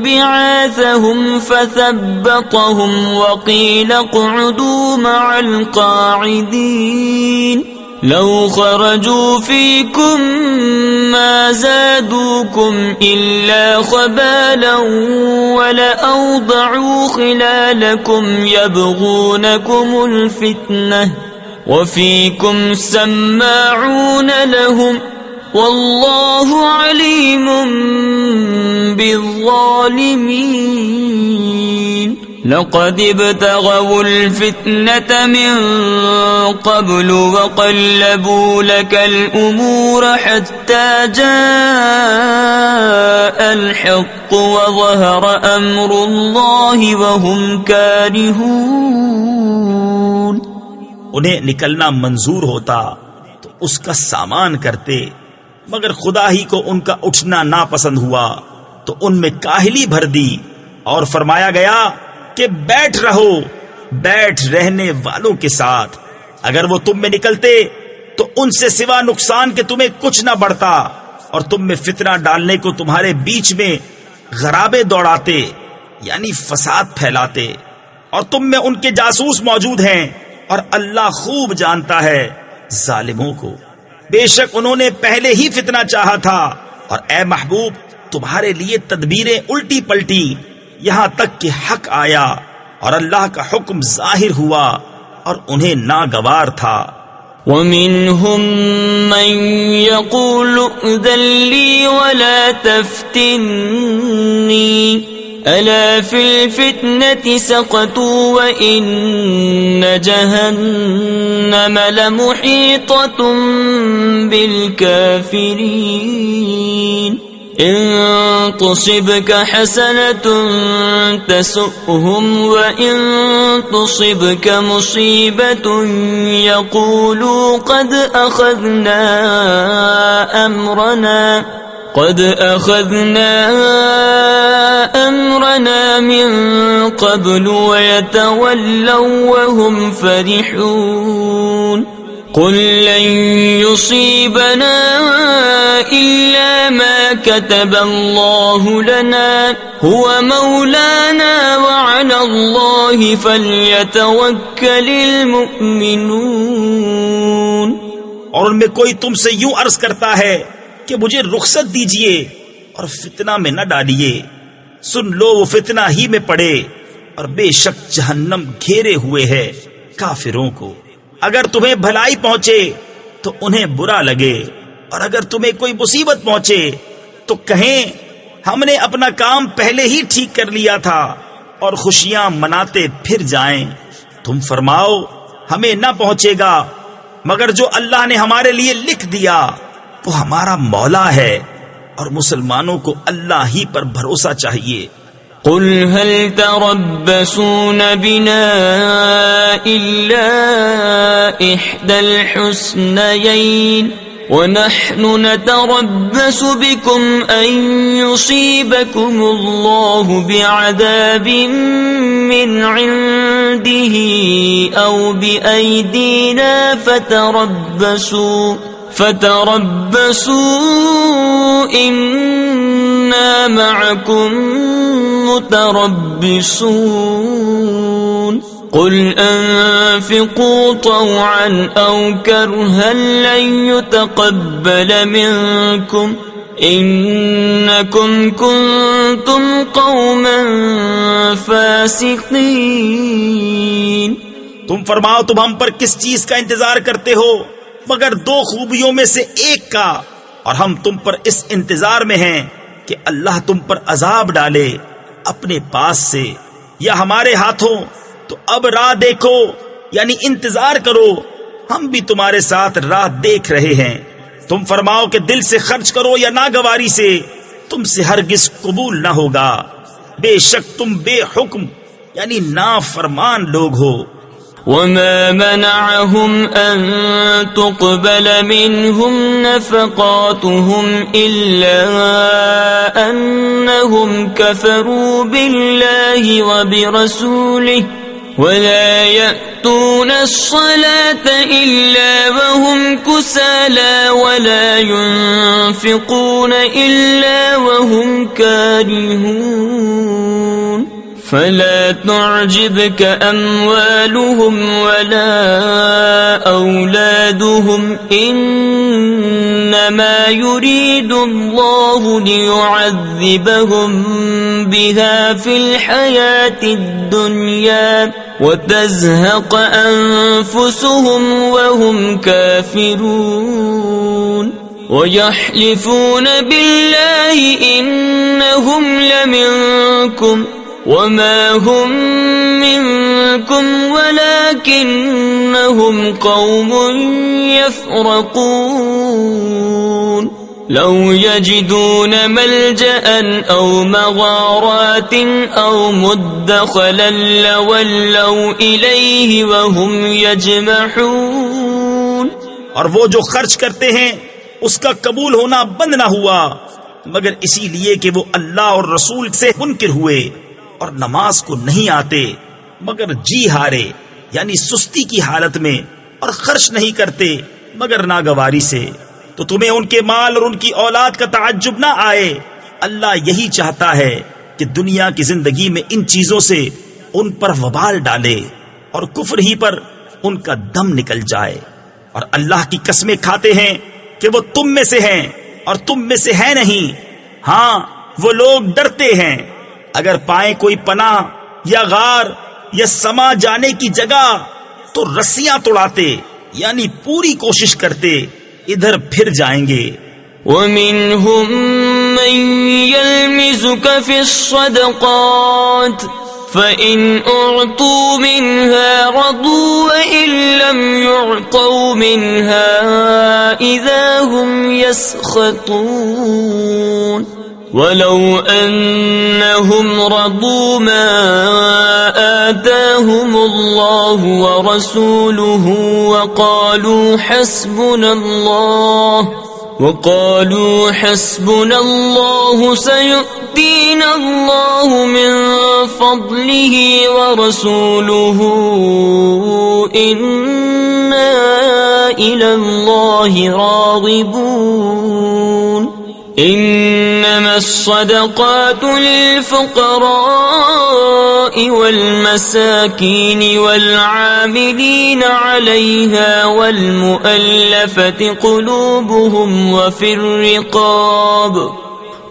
بِعَاثَهُمْ فَثَبَّطَهُمْ وَقِيلَ اقْعُدُوا مَعَ الْقَاعِدِينَ. لو خرجوا فيكم ما زادوكم إلا خبالا ولأوضعوا خلالكم يبغونكم الفتنة وفيكم سماعون لهم والله عليم بالظالمين. لقد ابتغوا الفتنة من قبل وقلبوا لك الأمور حتى جاء الحق وظهر أمر الله وهم كارهون. انہیں نکلنا منظور ہوتا تو اس کا سامان کرتے، مگر خدا ہی کو ان کا اٹھنا ناپسند ہوا تو ان میں کاہلی بھر دی، اور فرمایا گیا کہ بیٹھ رہو بیٹھ رہنے والوں کے ساتھ، اگر وہ تم میں نکلتے تو ان سے سوا نقصان کے تمہیں کچھ نہ بڑھتا، اور تم میں فتنہ ڈالنے کو تمہارے بیچ میں غرابے دوڑاتے یعنی فساد پھیلاتے، اور تم میں ان کے جاسوس موجود ہیں، اور اللہ خوب جانتا ہے ظالموں کو۔ بے شک انہوں نے پہلے ہی فتنہ چاہا تھا، اور اے محبوب تمہارے لیے تدبیریں الٹی پلٹی یہاں تک کہ حق آیا اور اللہ کا حکم ظاہر ہوا اور انہیں ناگوار تھا۔ وَمِنْهُمْ مَنْ يَقُولُ ائْذَنْ لِي وَلَا تَفْتِنِّي أَلَا فِي الْفِتْنَةِ سَقَطُوا وَإِنَّ جَهَنَّمَ لَمُحِيطَةٌ بِالْكَافِرِينَ إِن تُصِبْكَ حَسَنَةٌ تَسُؤْهُمْ وَإِن تُصِبْكَ مُصِيبَةٌ يَقُولُوا قَدْ أَخَذْنَا أَمْرَنَا مِنْ قَبْلُ وَيَتَوَلَّوْا وَهُمْ فَرِحُونَ قُلْ لَنْ يُصِيبَنَا إِلَّا مَا كَتَبَ اللَّهُ لَنَا هُوَ مَوْلَانَا وَعَلَى اللَّهِ فَلْيَتَوَكَّلِ الْمُؤْمِنُونَ۔ اور ان میں کوئی تم سے یوں عرض کرتا ہے کہ مجھے رخصت دیجئے اور فتنہ میں نہ ڈالیے، سن لو وہ فتنہ ہی میں پڑے، اور بے شک جہنم گھیرے ہوئے ہے کافروں کو۔ اگر تمہیں بھلائی پہنچے تو انہیں برا لگے، اور اگر تمہیں کوئی مصیبت پہنچے تو کہیں ہم نے اپنا کام پہلے ہی ٹھیک کر لیا تھا، اور خوشیاں مناتے پھر جائیں۔ تم فرماؤ ہمیں نہ پہنچے گا مگر جو اللہ نے ہمارے لیے لکھ دیا، وہ ہمارا مولا ہے، اور مسلمانوں کو اللہ ہی پر بھروسہ چاہیے۔ قل هل تربصون بنا إلا إحدى الحسنيين ونحن نتربص بكم أن يصيبكم الله بعذاب من عنده أو بأيدينا فتربصوا إنا معكم متربصون قل انفقوا طوعا أو كرها لن يتقبل منكم إنكم كنتم قوما فاسقين۔ تم فرماؤ تم ہم پر کس چیز کا انتظار کرتے ہو مگر دو خوبیوں میں سے ایک کا، اور ہم تم پر اس انتظار میں ہیں کہ اللہ تم پر عذاب ڈالے اپنے پاس سے یا ہمارے ہاتھوں، تو اب راہ دیکھو یعنی انتظار کرو، ہم بھی تمہارے ساتھ راہ دیکھ رہے ہیں۔ تم فرماؤ کہ دل سے خرچ کرو یا ناگواری سے، تم سے ہرگز قبول نہ ہوگا، بے شک تم بے حکم یعنی نافرمان لوگ ہو۔ وما منعهم أن تقبل منهم نفقاتهم إلا أنهم كفروا بالله وبرسوله ولا يأتون الصلاة إلا وهم كسالى ولا ينفقون إلا وهم كارهون فلا تعجبك أموالهم ولا أولادهم إنما يريد الله ليعذبهم بها في الحياة الدنيا وتزهق أنفسهم وهم كافرون ويحلفون بالله إنهم لمنكم وما هم منكم ولكنهم قوم يفرقون لو يجدون ملجأ أو مغارات أو مدخلا لولوا إليه وهم يجمحون۔ اور وہ جو خرچ کرتے ہیں اس کا قبول ہونا بند نہ ہوا مگر اسی لیے کہ وہ اللہ اور رسول سے منکر ہوئے، اور نماز کو نہیں آتے مگر جی ہارے یعنی سستی کی حالت میں، اور خرچ نہیں کرتے مگر ناگواری سے، تو تمہیں ان کے مال اور ان کی اولاد کا تعجب نہ آئے۔ اللہ یہی چاہتا ہے کہ دنیا کی زندگی میں ان چیزوں سے ان پر وبال ڈالے اور کفر ہی پر ان کا دم نکل جائے، اور اللہ کی قسمیں کھاتے ہیں کہ وہ تم میں سے ہیں اور تم میں سے ہے نہیں۔ ہاں وہ لوگ ڈرتے ہیں، اگر پائیں کوئی پناہ یا غار یا سما جانے کی جگہ تو رسیاں توڑاتے یعنی پوری کوشش کرتے ادھر پھر جائیں گے۔ وَمِنْهُمْ مَنْ يَلْمِزُكَ فِي الصَّدَقَاتِ فَإِنْ أُعْطُوا مِنْهَا رَضُوا وَإِنْ لَمْ يُعْطَوْا مِنْهَا إِذَا هُمْ يَسْخَطُونَ وَلَوْ أَنَّهُمْ رَضُوا مَا آتَاهُمُ اللَّهُ وَرَسُولُهُ وَقَالُوا حَسْبُنَا اللَّهُ سَيُؤْتِينَا اللَّهُ مِنْ فَضْلِهِ وَرَسُولُهُ إِنَّا إِلَى اللَّهِ رَاغِبُونَ إِنَّمَا الصَّدَقَاتُ لِلْفُقَرَاءِ وَالْمَسَاكِينِ وَالْعَامِلِينَ عَلَيْهَا وَالْمُؤَلَّفَةِ قُلُوبُهُمْ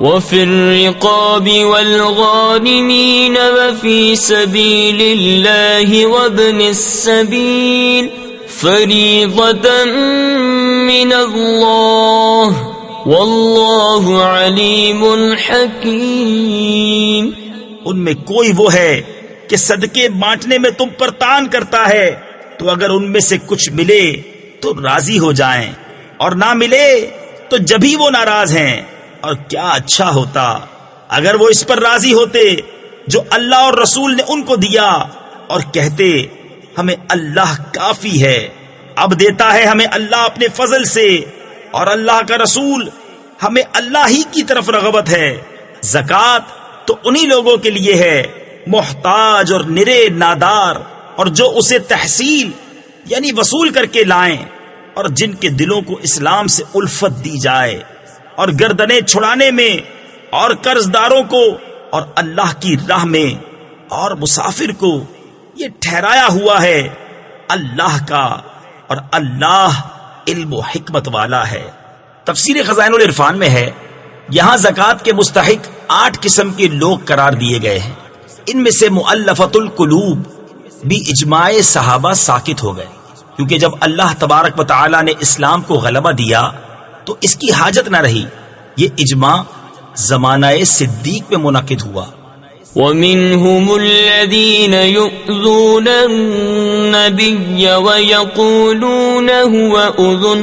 وَفِي الرِّقَابِ وَالْغَارِمِينَ وَفِي سَبِيلِ اللَّهِ وَابْنِ السَّبِيلِ فَرِيضَةً مِّنَ اللَّهِ واللہ علیم حکیم۔ ان میں کوئی وہ ہے کہ صدقے بانٹنے میں تم پر تان کرتا ہے، تو اگر ان میں سے کچھ ملے تو راضی ہو جائیں، اور نہ ملے تو جبھی وہ ناراض ہیں۔ اور کیا اچھا ہوتا اگر وہ اس پر راضی ہوتے جو اللہ اور رسول نے ان کو دیا، اور کہتے ہمیں اللہ کافی ہے، اب دیتا ہے ہمیں اللہ اپنے فضل سے، اور اللہ کا رسول ہمیں اللہ ہی کی طرف رغبت ہے۔ زکوٰۃ تو انہی لوگوں کے لیے ہے محتاج اور نرے نادار، اور جو اسے تحصیل یعنی وصول کر کے لائیں، اور جن کے دلوں کو اسلام سے الفت دی جائے، اور گردنیں چھڑانے میں، اور قرض داروں کو، اور اللہ کی راہ میں، اور مسافر کو یہ ٹھہرایا ہوا ہے اللہ کا، اور اللہ علم و حکمت والا ہے۔ تفسیر خزائن العرفان میں ہے، یہاں زکوٰۃ کے مستحق 8 قسم کے لوگ قرار دیے گئے ہیں۔ ان میں سے مؤلفۃ القلوب بھی اجماع صحابہ ساکت ہو گئے، کیونکہ جب اللہ تبارک و تعالی نے اسلام کو غلبہ دیا تو اس کی حاجت نہ رہی۔ یہ اجماع زمانہ صدیق میں منعقد ہوا۔ وَمِنْهُمُ الَّذِينَ يُؤْذُونَ النَّبِيَّ وَيَقُولُونَ هُوَ أُذُنٌ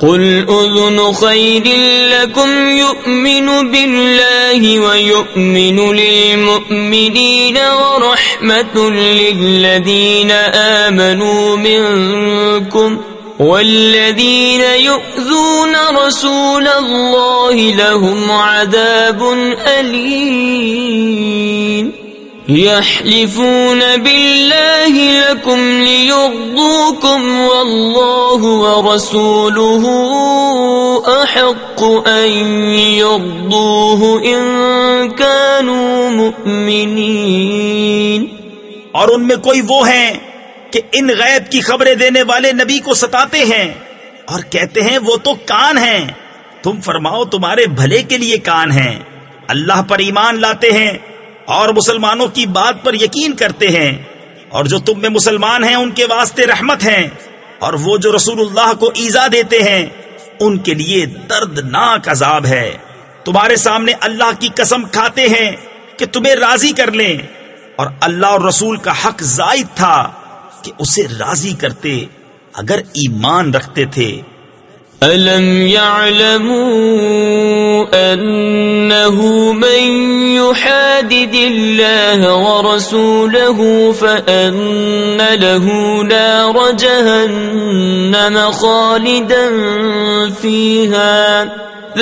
قُلْ أُذُنُ خَيْرٍ لَكُمْ يُؤْمِنُ بِاللَّهِ وَيُؤْمِنُ لِلْمُؤْمِنِينَ وَرَحْمَةٌ لِلَّذِينَ آمَنُوا مِنكُمْ وَالَّذِينَ يُؤْذُونَ رَسُولَ اللَّهِ لَهُمْ عَذَابٌ أَلِيمٌ يَحْلِفُونَ بِاللَّهِ لَكُمْ لِيُرْضُوكُمْ وَاللَّهُ وَرَسُولُهُ أَحَقُّ أَن يُرْضُوهُ إِن كَانُوا مُؤْمِنِينَ۔ اور ان میں کوئی وہ ہیں کہ ان غیب کی خبریں دینے والے نبی کو ستاتے ہیں اور کہتے ہیں وہ تو کان ہیں، تم فرماؤ تمہارے بھلے کے لیے کان ہیں۔ اللہ پر ایمان لاتے ہیں اور مسلمانوں کی بات پر یقین کرتے ہیں، اور جو تم میں مسلمان ہیں ان کے واسطے رحمت ہیں، اور وہ جو رسول اللہ کو ایذا دیتے ہیں ان کے لیے دردناک عذاب ہے۔ تمہارے سامنے اللہ کی قسم کھاتے ہیں کہ تمہیں راضی کر لیں، اور اللہ اور رسول کا حق زائد تھا کہ اسے راضی کرتے اگر ایمان رکھتے تھے۔ أَلَمْ يَعْلَمُوا أَنَّهُ مَن يُحَادِدِ اللَّهَ وَرَسُولَهُ فَأَنَّ لَهُ نَارَ جَهَنَّمَ خَالِدًا فِيهَا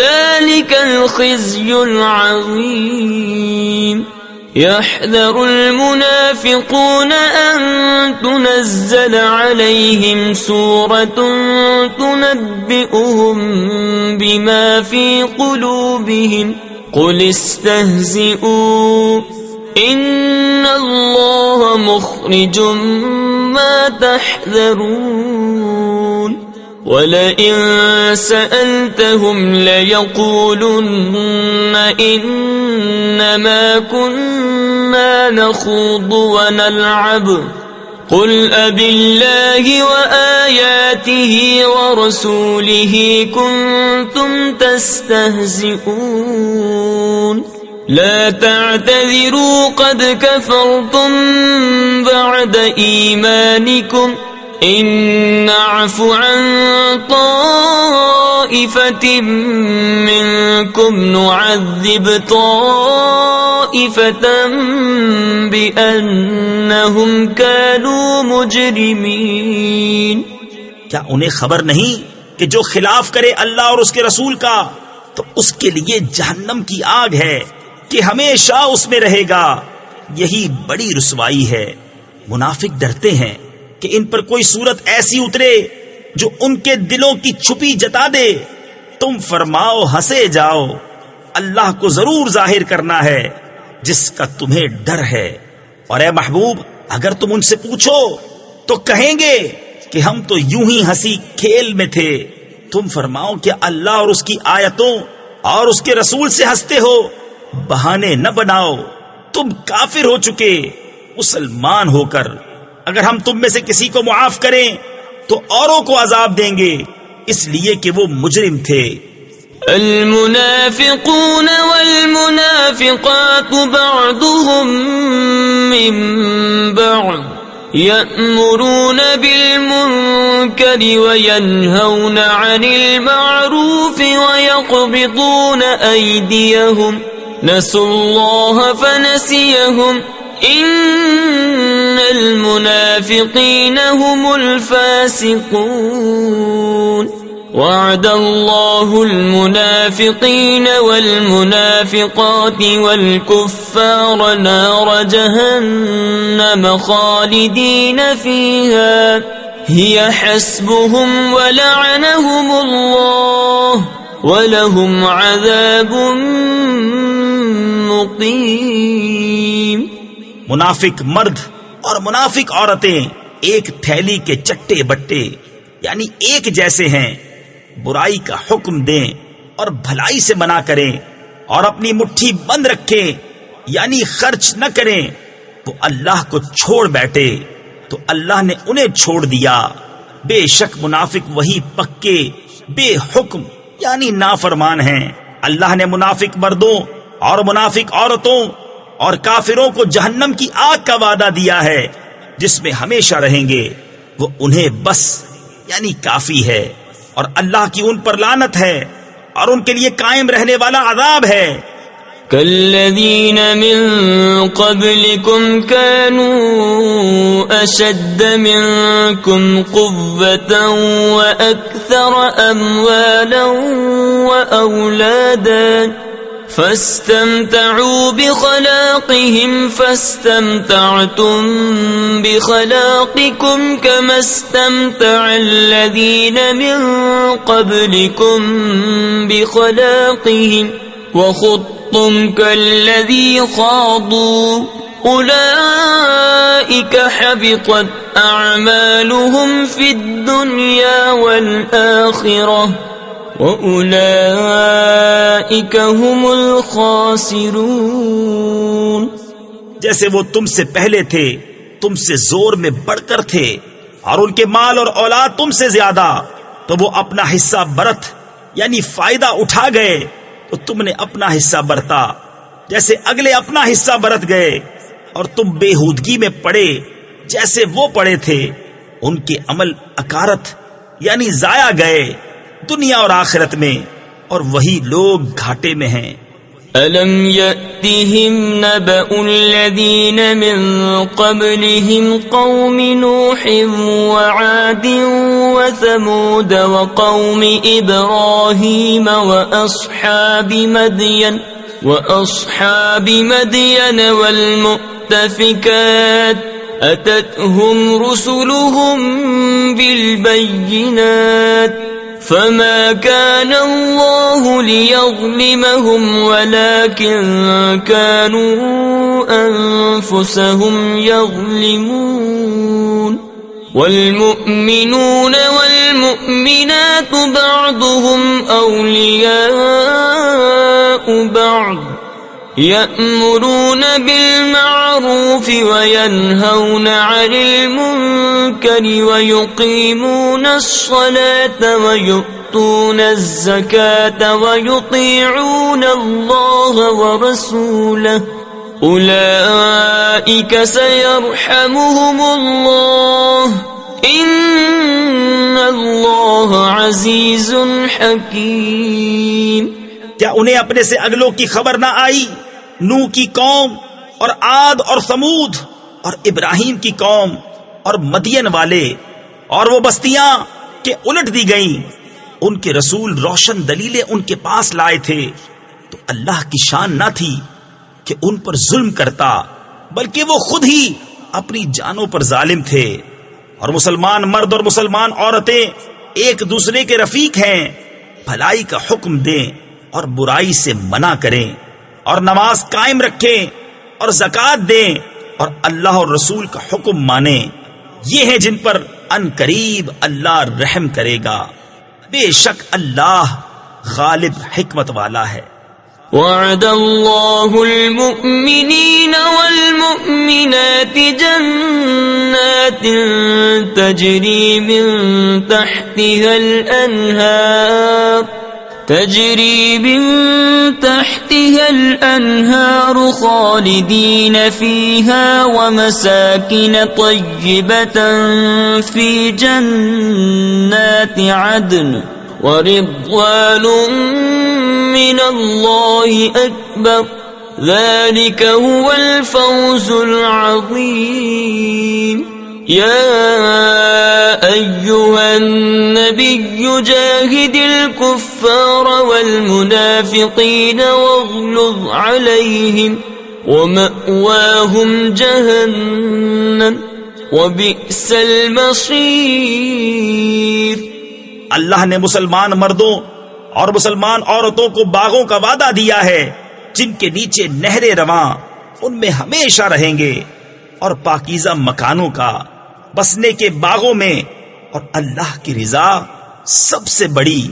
ذَلِكَ الْخِزْيُ الْعَظِيمُ يحذر المنافقون أن تنزل عليهم سورة تنبئهم بما في قلوبهم قل استهزئوا إن الله مخرج ما تحذرون وَلَئِن سَأَلْتَهُمْ لَيَقُولُنَّ إِنَّمَا كُنَّا نَخُوضُ وَنَلْعَبُ قُلْ أَبِاللَّهِ وَآيَاتِهِ وَرَسُولِهِ كُنتُمْ تَسْتَهْزِئُونَ لا تعتذروا قد كفرتم بعد إيمانكم إن نعف عن طائفة منكم نعذب طائفة بأنهم كانوا مجرمين. کیا انہیں خبر نہیں کہ جو خلاف کرے اللہ اور اس کے رسول کا تو اس کے لیے جہنم کی آگ ہے کہ ہمیشہ اس میں رہے گا، یہی بڑی رسوائی ہے. منافق ڈرتے ہیں کہ ان پر کوئی صورت ایسی اترے جو ان کے دلوں کی چھپی جتا دے. تم فرماؤ ہنسے جاؤ، اللہ کو ضرور ظاہر کرنا ہے جس کا تمہیں ڈر ہے. اور اے محبوب اگر تم ان سے پوچھو تو کہیں گے کہ ہم تو یوں ہی ہنسی کھیل میں تھے. تم فرماؤ کہ اللہ اور اس کی آیتوں اور اس کے رسول سے ہنستے ہو. بہانے نہ بناؤ، تم کافر ہو چکے مسلمان ہو کر. اگر ہم تم میں سے کسی کو معاف کریں تو اوروں کو عذاب دیں گے اس لیے کہ وہ مجرم تھے. المنافقون والمنافقات بعضهم من بعض يأمرون بالمنكر وينهون عن المعروف ويقبضون أيديهم نسوا الله فنسيهم إن المنافقين هم الفاسقون وعد الله المنافقين والمنافقات والكفار نار جهنم خالدين فيها هي حسبهم ولعنهم الله ولهم عذاب مقيم. منافق مرد اور منافق عورتیں ایک تھیلی کے چٹے بٹے یعنی ایک جیسے ہیں. برائی کا حکم دیں اور بھلائی سے منع کریں اور اپنی مٹھی بند رکھیں یعنی خرچ نہ کریں. وہ اللہ کو چھوڑ بیٹھے تو اللہ نے انہیں چھوڑ دیا. بے شک منافق وہی پکے بے حکم یعنی نافرمان ہیں. اللہ نے منافق مردوں اور منافق عورتوں اور کافروں کو جہنم کی آگ کا وعدہ دیا ہے جس میں ہمیشہ رہیں گے. وہ انہیں بس یعنی کافی ہے اور اللہ کی ان پر لعنت ہے اور ان کے لیے قائم رہنے والا عذاب ہے. كالذين من قبلكم كانوا أشد منكم قوة وأكثر أموالا وأولادا فاستمتعوا بخلاقهم فاستمتعتم بخلاقكم كما استمتع الذين من قبلكم بخلاقهم وخضتم كالذي خاضوا أولئك حبطت أعمالهم في الدنيا والآخرة وَأُولَئِكَ هُمُ الْخَاسِرُونَ. جیسے وہ تم سے پہلے تھے تم سے زور میں بڑھ کر تھے اور ان کے مال اور اولاد تم سے زیادہ تو وہ اپنا حصہ برت یعنی فائدہ اٹھا گئے تو تم نے اپنا حصہ برتا جیسے اگلے اپنا حصہ برت گئے اور تم بےہودگی میں پڑے جیسے وہ پڑے تھے. ان کے عمل اکارت یعنی ضائع گئے دنیا اور آخرت میں اور وہی لوگ گھاٹے میں ہیں. أَلَمْ يَأْتِهِمْ نَبَأُ الَّذِينَ مِنْ قَبْلِهِمْ قَوْمِ نُوحٍ وَعَادٍ وَثَمُودَ وَقَوْمِ إِبْرَاهِيمَ وَأَصْحَابِ مَدْيَنَ وأصحاب مدين والمؤتفكات أتتهم رسلهم بالبينات فما كان الله ليظلمهم ولكن كانوا أنفسهم يظلمون والمؤمنون والمؤمنات بعضهم أولياء بعض يأمرون بالمعروف وينهون عن المنكر ويقيمون الصلاة ويؤتون الزكاة ويطيعون الله ورسوله أولئك سيرحمهم الله إن الله عزيز حكيم. کیا انہیں اپنے سے اگلوں کی خبر نہ آئی؟ نوح کی قوم اور عاد اور ثمود اور ابراہیم کی قوم اور مدین والے اور وہ بستیاں کہ الٹ دی گئیں. ان کے رسول روشن دلیلیں ان کے پاس لائے تھے تو اللہ کی شان نہ تھی کہ ان پر ظلم کرتا، بلکہ وہ خود ہی اپنی جانوں پر ظالم تھے. اور مسلمان مرد اور مسلمان عورتیں ایک دوسرے کے رفیق ہیں. بھلائی کا حکم دیں اور برائی سے منع کریں اور نماز قائم رکھیں اور زکوٰۃ دیں اور اللہ اور رسول کا حکم مانیں. یہ ہیں جن پر ان قریب اللہ رحم کرے گا. بے شک اللہ غالب حکمت والا ہے. وعد الله المؤمنين والمؤمنات جنات تجري من تحتها الأنهار خالدين فيها ومساكن طيبة في جنات عدن ورضوان من الله أكبر ذلك هو الفوز العظيم. يا أيها النبي جاهد الكفار والمنافقين واغلظ عليهم ومأواهم جهنم وبئس المصير. اللہ نے مسلمان مردوں اور مسلمان عورتوں کو باغوں کا وعدہ دیا ہے جن کے نیچے نہریں رواں ان میں ہمیشہ رہیں گے، اور پاکیزہ مکانوں کا بسنے کے باغوں میں، اور اللہ کی رضا سب سے بڑی.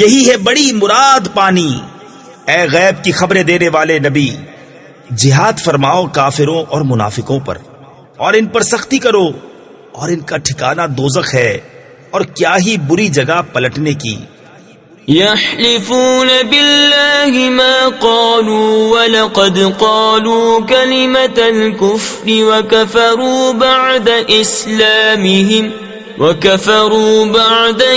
یہی ہے بڑی مراد پانی. اے غیب کی خبریں دینے والے نبی، جہاد فرماؤ کافروں اور منافقوں پر اور ان پر سختی کرو، اور ان کا ٹھکانہ دوزخ ہے، اور کیا ہی بری جگہ پلٹنے کی. يحلفون بالله ما قالوا ولقد قالوا كلمة الكفر وكفروا بعد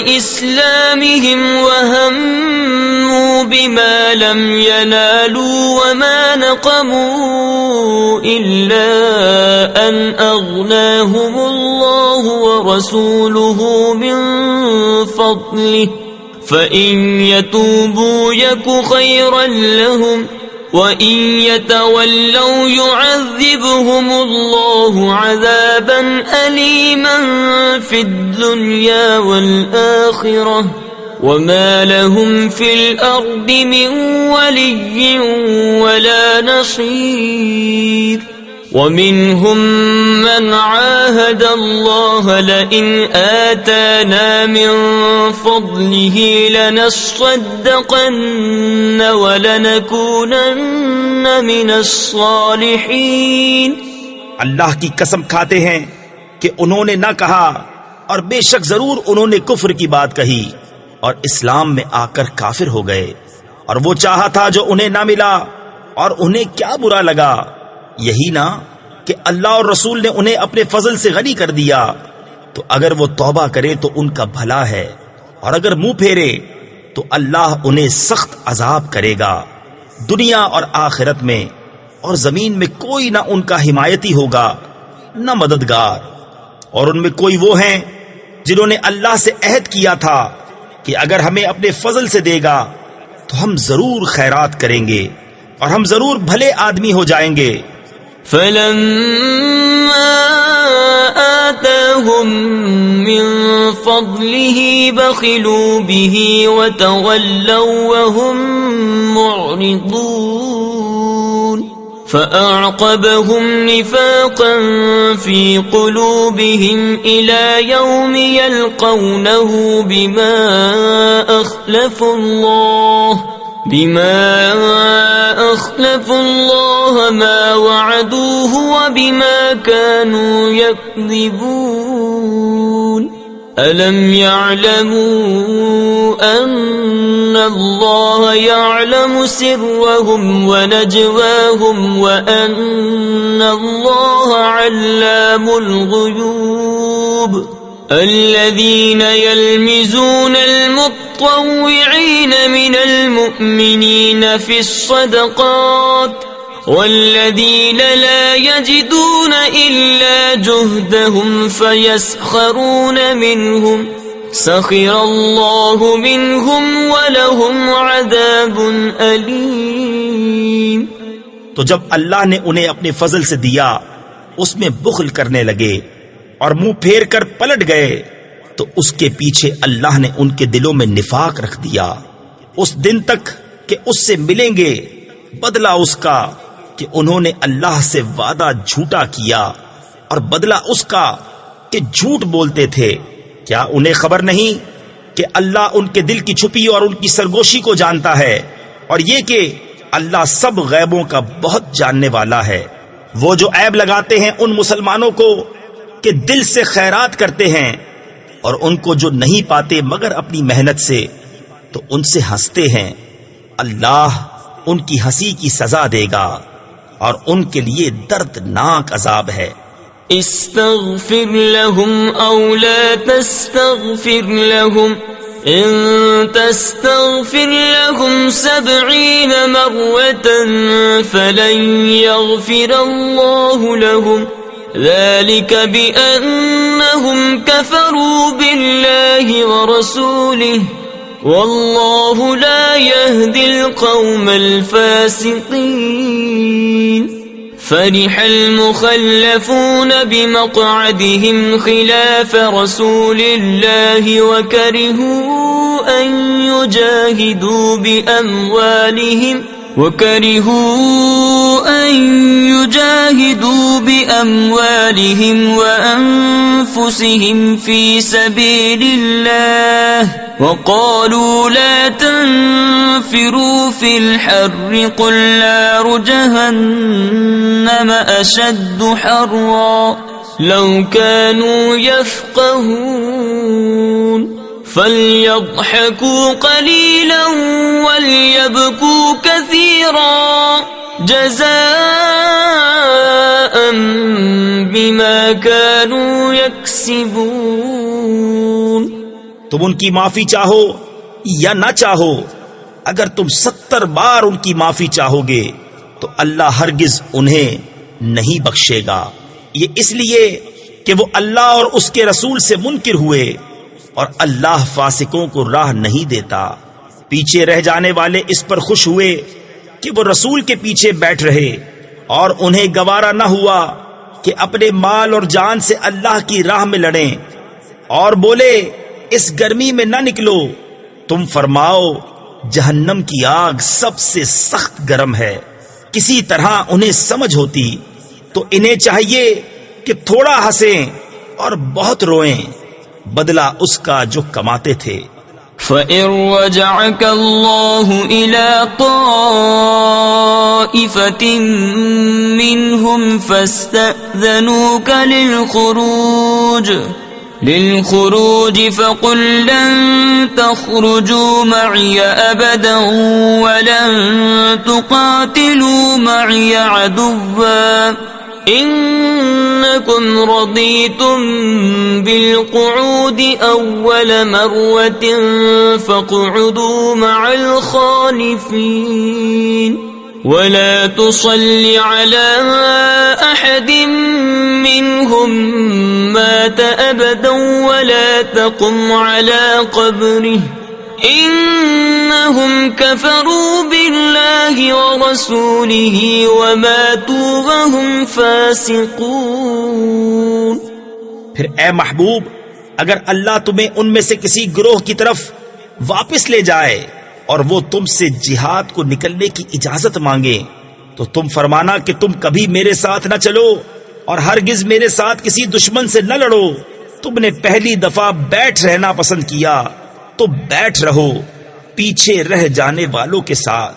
إسلامهم وهموا بما لم ينالوا وما نقموا إلا أن أغناهم الله ورسوله من فضله فَإِن يَتُوبُوا يَكُ خَيْرًا لَهُمْ وَإِن يَتَوَلَّوْا يُعَذِّبْهُمُ اللَّهُ عَذَابًا أَلِيمًا فِي الدُّنْيَا وَالْآخِرَةِ وَمَا لَهُمْ فِي الْأَرْضِ مِنْ وَلِيٍّ وَلَا نَصِيرٍ. وَمِنْهُمْ مَنْ عَاهَدَ اللَّهَ لَئِنْ آتَانَا مِنْ فَضْلِهِ لَنَصَّدَّقَنَّ وَلَنَكُونَنَّ مِنَ الصَّالِحِينَ. اللہ کی قسم کھاتے ہیں کہ انہوں نے نہ کہا، اور بے شک ضرور انہوں نے کفر کی بات کہی اور اسلام میں آ کر کافر ہو گئے، اور وہ چاہا تھا جو انہیں نہ ملا، اور انہیں کیا برا لگا. یہی نا کہ اللہ اور رسول نے انہیں اپنے فضل سے غنی کر دیا. تو اگر وہ توبہ کرے تو ان کا بھلا ہے، اور اگر منہ پھیرے تو اللہ انہیں سخت عذاب کرے گا دنیا اور آخرت میں، اور زمین میں کوئی نہ ان کا حمایتی ہوگا نہ مددگار. اور ان میں کوئی وہ ہیں جنہوں نے اللہ سے عہد کیا تھا کہ اگر ہمیں اپنے فضل سے دے گا تو ہم ضرور خیرات کریں گے، اور ہم ضرور بھلے آدمی ہو جائیں گے. فلما آتاهم من فضله بخلوا به وتولوا وهم معرضون فأعقبهم نفاقا في قلوبهم إلى يوم يلقونه بما أخلفوا الله ما وعدوه وبما كانوا يكذبون ألم يعلموا أن الله يعلم سرهم ونجواهم وأن الله علام الغيوب الذين يلمزون المطوعين من المؤمنين في الصدقات والذين لا يجدون إلا جهدهم فيسخرون منهم سخر الله منهم ولهم عذاب أليم. تو جب اللہ نے انہیں اپنے فضل سے دیا اس میں بخل کرنے لگے اور منہ پھیر کر پلٹ گئے تو اس کے پیچھے اللہ نے ان کے دلوں میں نفاق رکھ دیا اس دن تک کہ اس سے ملیں گے بدلہ اس کا کہ انہوں نے اللہ سے وعدہ جھوٹا کیا اور بدلہ اس کا کہ جھوٹ بولتے تھے. کیا انہیں خبر نہیں کہ اللہ ان کے دل کی چھپی اور ان کی سرگوشی کو جانتا ہے اور یہ کہ اللہ سب غیبوں کا بہت جاننے والا ہے. وہ جو عیب لگاتے ہیں ان مسلمانوں کو کہ دل سے خیرات کرتے ہیں اور ان کو جو نہیں پاتے مگر اپنی محنت سے تو ان سے ہنستے ہیں، اللہ ان کی ہنسی کی سزا دے گا اور ان کے لیے دردناک عذاب ہے. استغفر لهم او لا تستغفر لهم ان تستغفر لهم 70 مرة فلن يغفر الله لهم ذلك بأنهم كفروا بالله ورسوله والله لا يهدي القوم الفاسقين. فرح المخلفون بمقعدهم خلاف رسول الله وكرهوا أن يجاهدوا بأموالهم وأنفسهم في سبيل الله وقالوا لا تنفروا في الحر قل نار جهنم أشد حرا لو كانوا يفقهون فليضحكوا قليلا وليبكوا كثيرا جزاء بما كانوا يكسبون. تم ان کی معافی چاہو یا نہ چاہو، اگر تم 70 بار ان کی معافی چاہو گے تو اللہ ہرگز انہیں نہیں بخشے گا. یہ اس لیے کہ وہ اللہ اور اس کے رسول سے منکر ہوئے اور اللہ فاسقوں کو راہ نہیں دیتا. پیچھے رہ جانے والے اس پر خوش ہوئے کہ وہ رسول کے پیچھے بیٹھ رہے اور انہیں گوارا نہ ہوا کہ اپنے مال اور جان سے اللہ کی راہ میں لڑیں اور بولے اس گرمی میں نہ نکلو. تم فرماؤ جہنم کی آگ سب سے سخت گرم ہے. کسی طرح انہیں سمجھ ہوتی تو انہیں چاہیے کہ تھوڑا ہنسیں اور بہت روئیں، بدلہ اس کا جو کماتے تھے. فَإِن رَّجَعَكَ اللَّهُ إِلَىٰ طَائِفَةٍ مِّنْهُمْ فَاسْتَأْذَنُوكَ للخروج فقل لن تخرجوا معي أبدا ولن تقاتلوا معي عدوا إنكم رضيتم بالقعود أول مرة فاقعدوا مع الخالفين ولا تصل على أحد منهم مات أبدا ولا تقم على قبره إنهم كفروا بالله ورسوله وماتوا وهم فاسقون۔ پھر اے محبوب، اگر اللہ تمہیں ان میں سے کسی گروہ کی طرف واپس لے جائے اور وہ تم سے جہاد کو نکلنے کی اجازت مانگے تو تم فرمانا کہ تم کبھی میرے ساتھ نہ چلو اور ہرگز میرے ساتھ کسی دشمن سے نہ لڑو۔ تم نے پہلی دفعہ بیٹھ رہنا پسند کیا تو بیٹھ رہو پیچھے رہ جانے والوں کے ساتھ،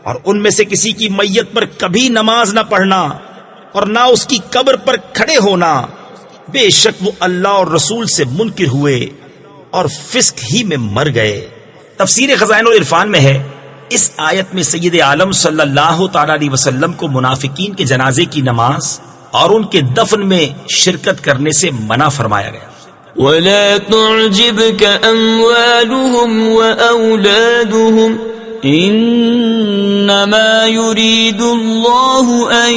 اور ان میں سے کسی کی میت پر کبھی نماز نہ پڑھنا اور نہ اس کی قبر پر کھڑے ہونا، بے شک وہ اللہ اور رسول سے منکر ہوئے اور فسق ہی میں مر گئے۔ تفسیر خزائن العرفان میں ہے، اس آیت میں سید عالم صلی اللہ تعالی علیہ وسلم کو منافقین کے جنازے کی نماز اور ان کے دفن میں شرکت کرنے سے منع فرمایا گیا۔ ولا تعجبك أموالهم وأولادهم إنما يريد الله أن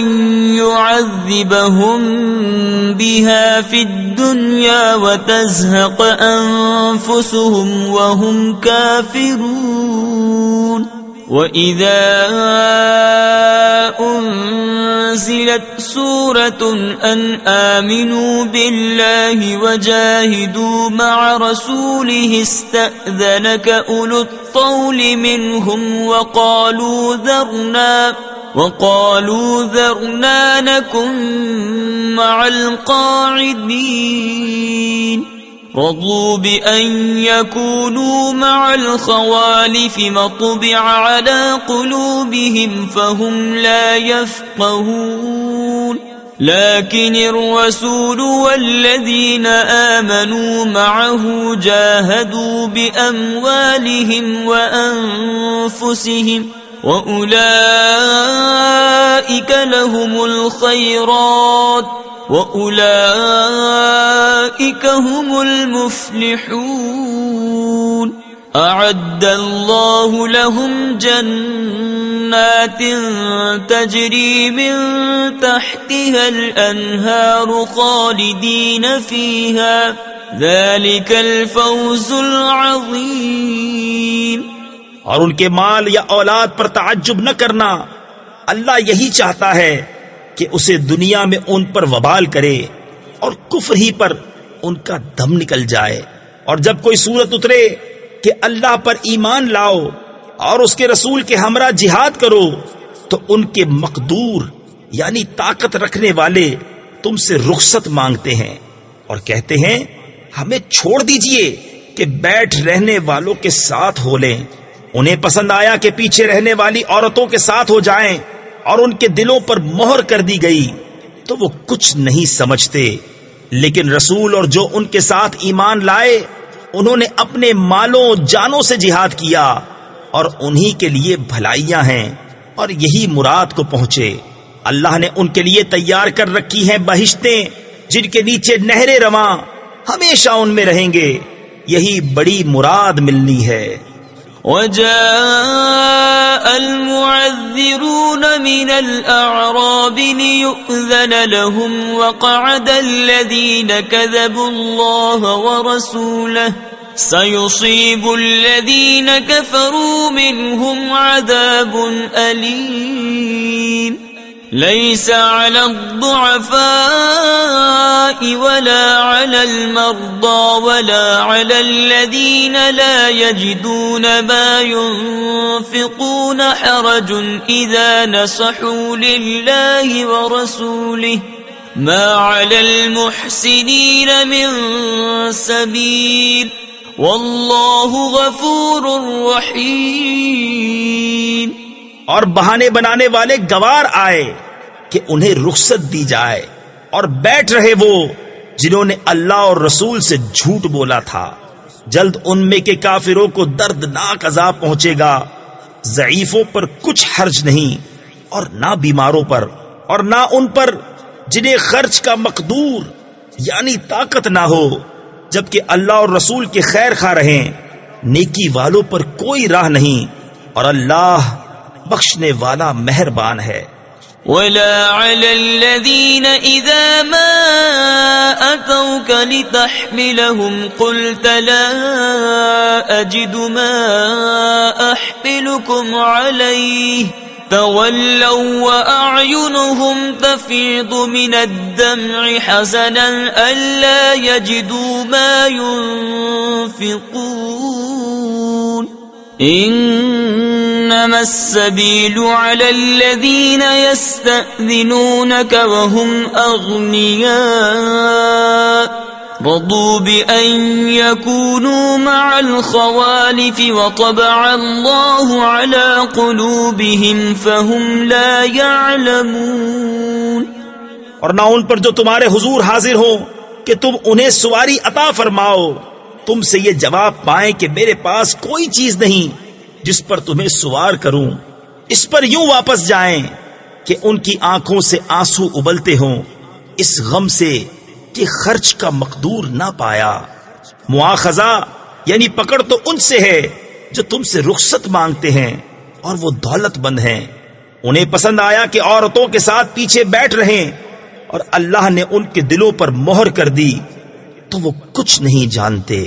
يعذبهم بها في الدنيا وتزهق أنفسهم وهم كافرون۔ وَإِذَا أُنزِلَتْ سُورَةٌ أَنْ آمِنُوا بِاللَّهِ وَجَاهِدُوا مَعَ رَسُولِهِ اسْتَأْذَنَكَ أُولُو الطَّوْلِ مِنْهُمْ وَقَالُوا ذَرْنَا نَكُنْ مَعَ الْقَاعِدِينَ رضوا بأن يكونوا مع الخوالف مطبع على قلوبهم فهم لا يفقهون لكن الرسول والذين آمنوا معه جاهدوا بأموالهم وأنفسهم وأولئك لهم الخيرات وَأُولَئِكَ هُمُ الْمُفْلِحُونَ۔ أَعَدَّ اللَّهُ لَهُمْ جَنَّاتٍ تَجْرِي مِن تَحْتِهَا الْأَنْهَارُ خَالِدِينَ فِيهَا ذَلِكَ الْفَوْزُ الْعَظِيمُ۔ اور ان کے مال یا اولاد پر تعجب نہ کرنا، اللہ یہی چاہتا ہے کہ اسے دنیا میں ان پر وبال کرے اور کفر ہی پر ان کا دم نکل جائے، اور جب کوئی صورت اترے کہ اللہ پر ایمان لاؤ اور اس کے رسول کے ہمراہ جہاد کرو تو ان کے مقدور یعنی طاقت رکھنے والے تم سے رخصت مانگتے ہیں اور کہتے ہیں ہمیں چھوڑ دیجئے کہ بیٹھ رہنے والوں کے ساتھ ہو لیں۔ انہیں پسند آیا کہ پیچھے رہنے والی عورتوں کے ساتھ ہو جائیں اور ان کے دلوں پر مہر کر دی گئی تو وہ کچھ نہیں سمجھتے، لیکن رسول اور جو ان کے ساتھ ایمان لائے انہوں نے اپنے مالوں جانوں سے جہاد کیا اور انہی کے لیے بھلائیاں ہیں اور یہی مراد کو پہنچے۔ اللہ نے ان کے لیے تیار کر رکھی ہیں بہشتیں جن کے نیچے نہریں رواں، ہمیشہ ان میں رہیں گے، یہی بڑی مراد ملنی ہے۔ وجاء المعذرون من الأعراب ليؤذن لهم وقعد الذين كذبوا الله ورسوله سيصيب الذين كفروا منهم عذاب أليم ليس على الضعفاء ولا على المرضى ولا على الذين لا يجدون ما ينفقون حرج إذا نصحوا لله ورسوله ما على المحسنين من سبيل والله غفور رحيم۔ اور بہانے بنانے والے گوار آئے کہ انہیں رخصت دی جائے اور بیٹھ رہے وہ جنہوں نے اللہ اور رسول سے جھوٹ بولا تھا، جلد ان میں کے کافروں کو دردناک عذاب پہنچے گا۔ ضعیفوں پر کچھ حرج نہیں اور نہ بیماروں پر اور نہ ان پر جنہیں خرچ کا مقدور یعنی طاقت نہ ہو، جبکہ اللہ اور رسول کے خیر خواہ رہیں۔ نیکی والوں پر کوئی راہ نہیں اور اللہ بخشنے والا مہربان ہے۔ ولا على الذين إذا ما أتوك سألوك لتحملهم قلت لا أجد ما أحملكم عليه تولوا وأعينهم تفيض من الدمع حزنا ألا يجدوا ما ينفقون إنما السبيل على الذين يستأذنونك وهم أغنياء رضوا بأن يكونوا مع الخوالف وطبع الله على قلوبهم فهم لا يعلمون. اور نہ ان پر جو تمہارے حضور حاضر ہوں کہ تم انہیں سواری عطا فرماؤ تم سے یہ جواب پائیں کہ میرے پاس کوئی چیز نہیں جس پر تمہیں سوار کروں. اس پر یوں واپس جائیں کہ ان کی آنکھوں سے آنسو ابلتے ہوں اس غم سے کہ خرچ کا مقدور نہ پایا. مواخذہ یعنی پکڑ تو ان سے ہے جو تم سے رخصت مانگتے ہیں اور وہ دولت مند ہیں. انہیں پسند آیا کہ عورتوں کے ساتھ پیچھے بیٹھ رہیں اور اللہ نے ان کے دلوں پر مہر کر دی تو وہ کچھ نہیں جانتے.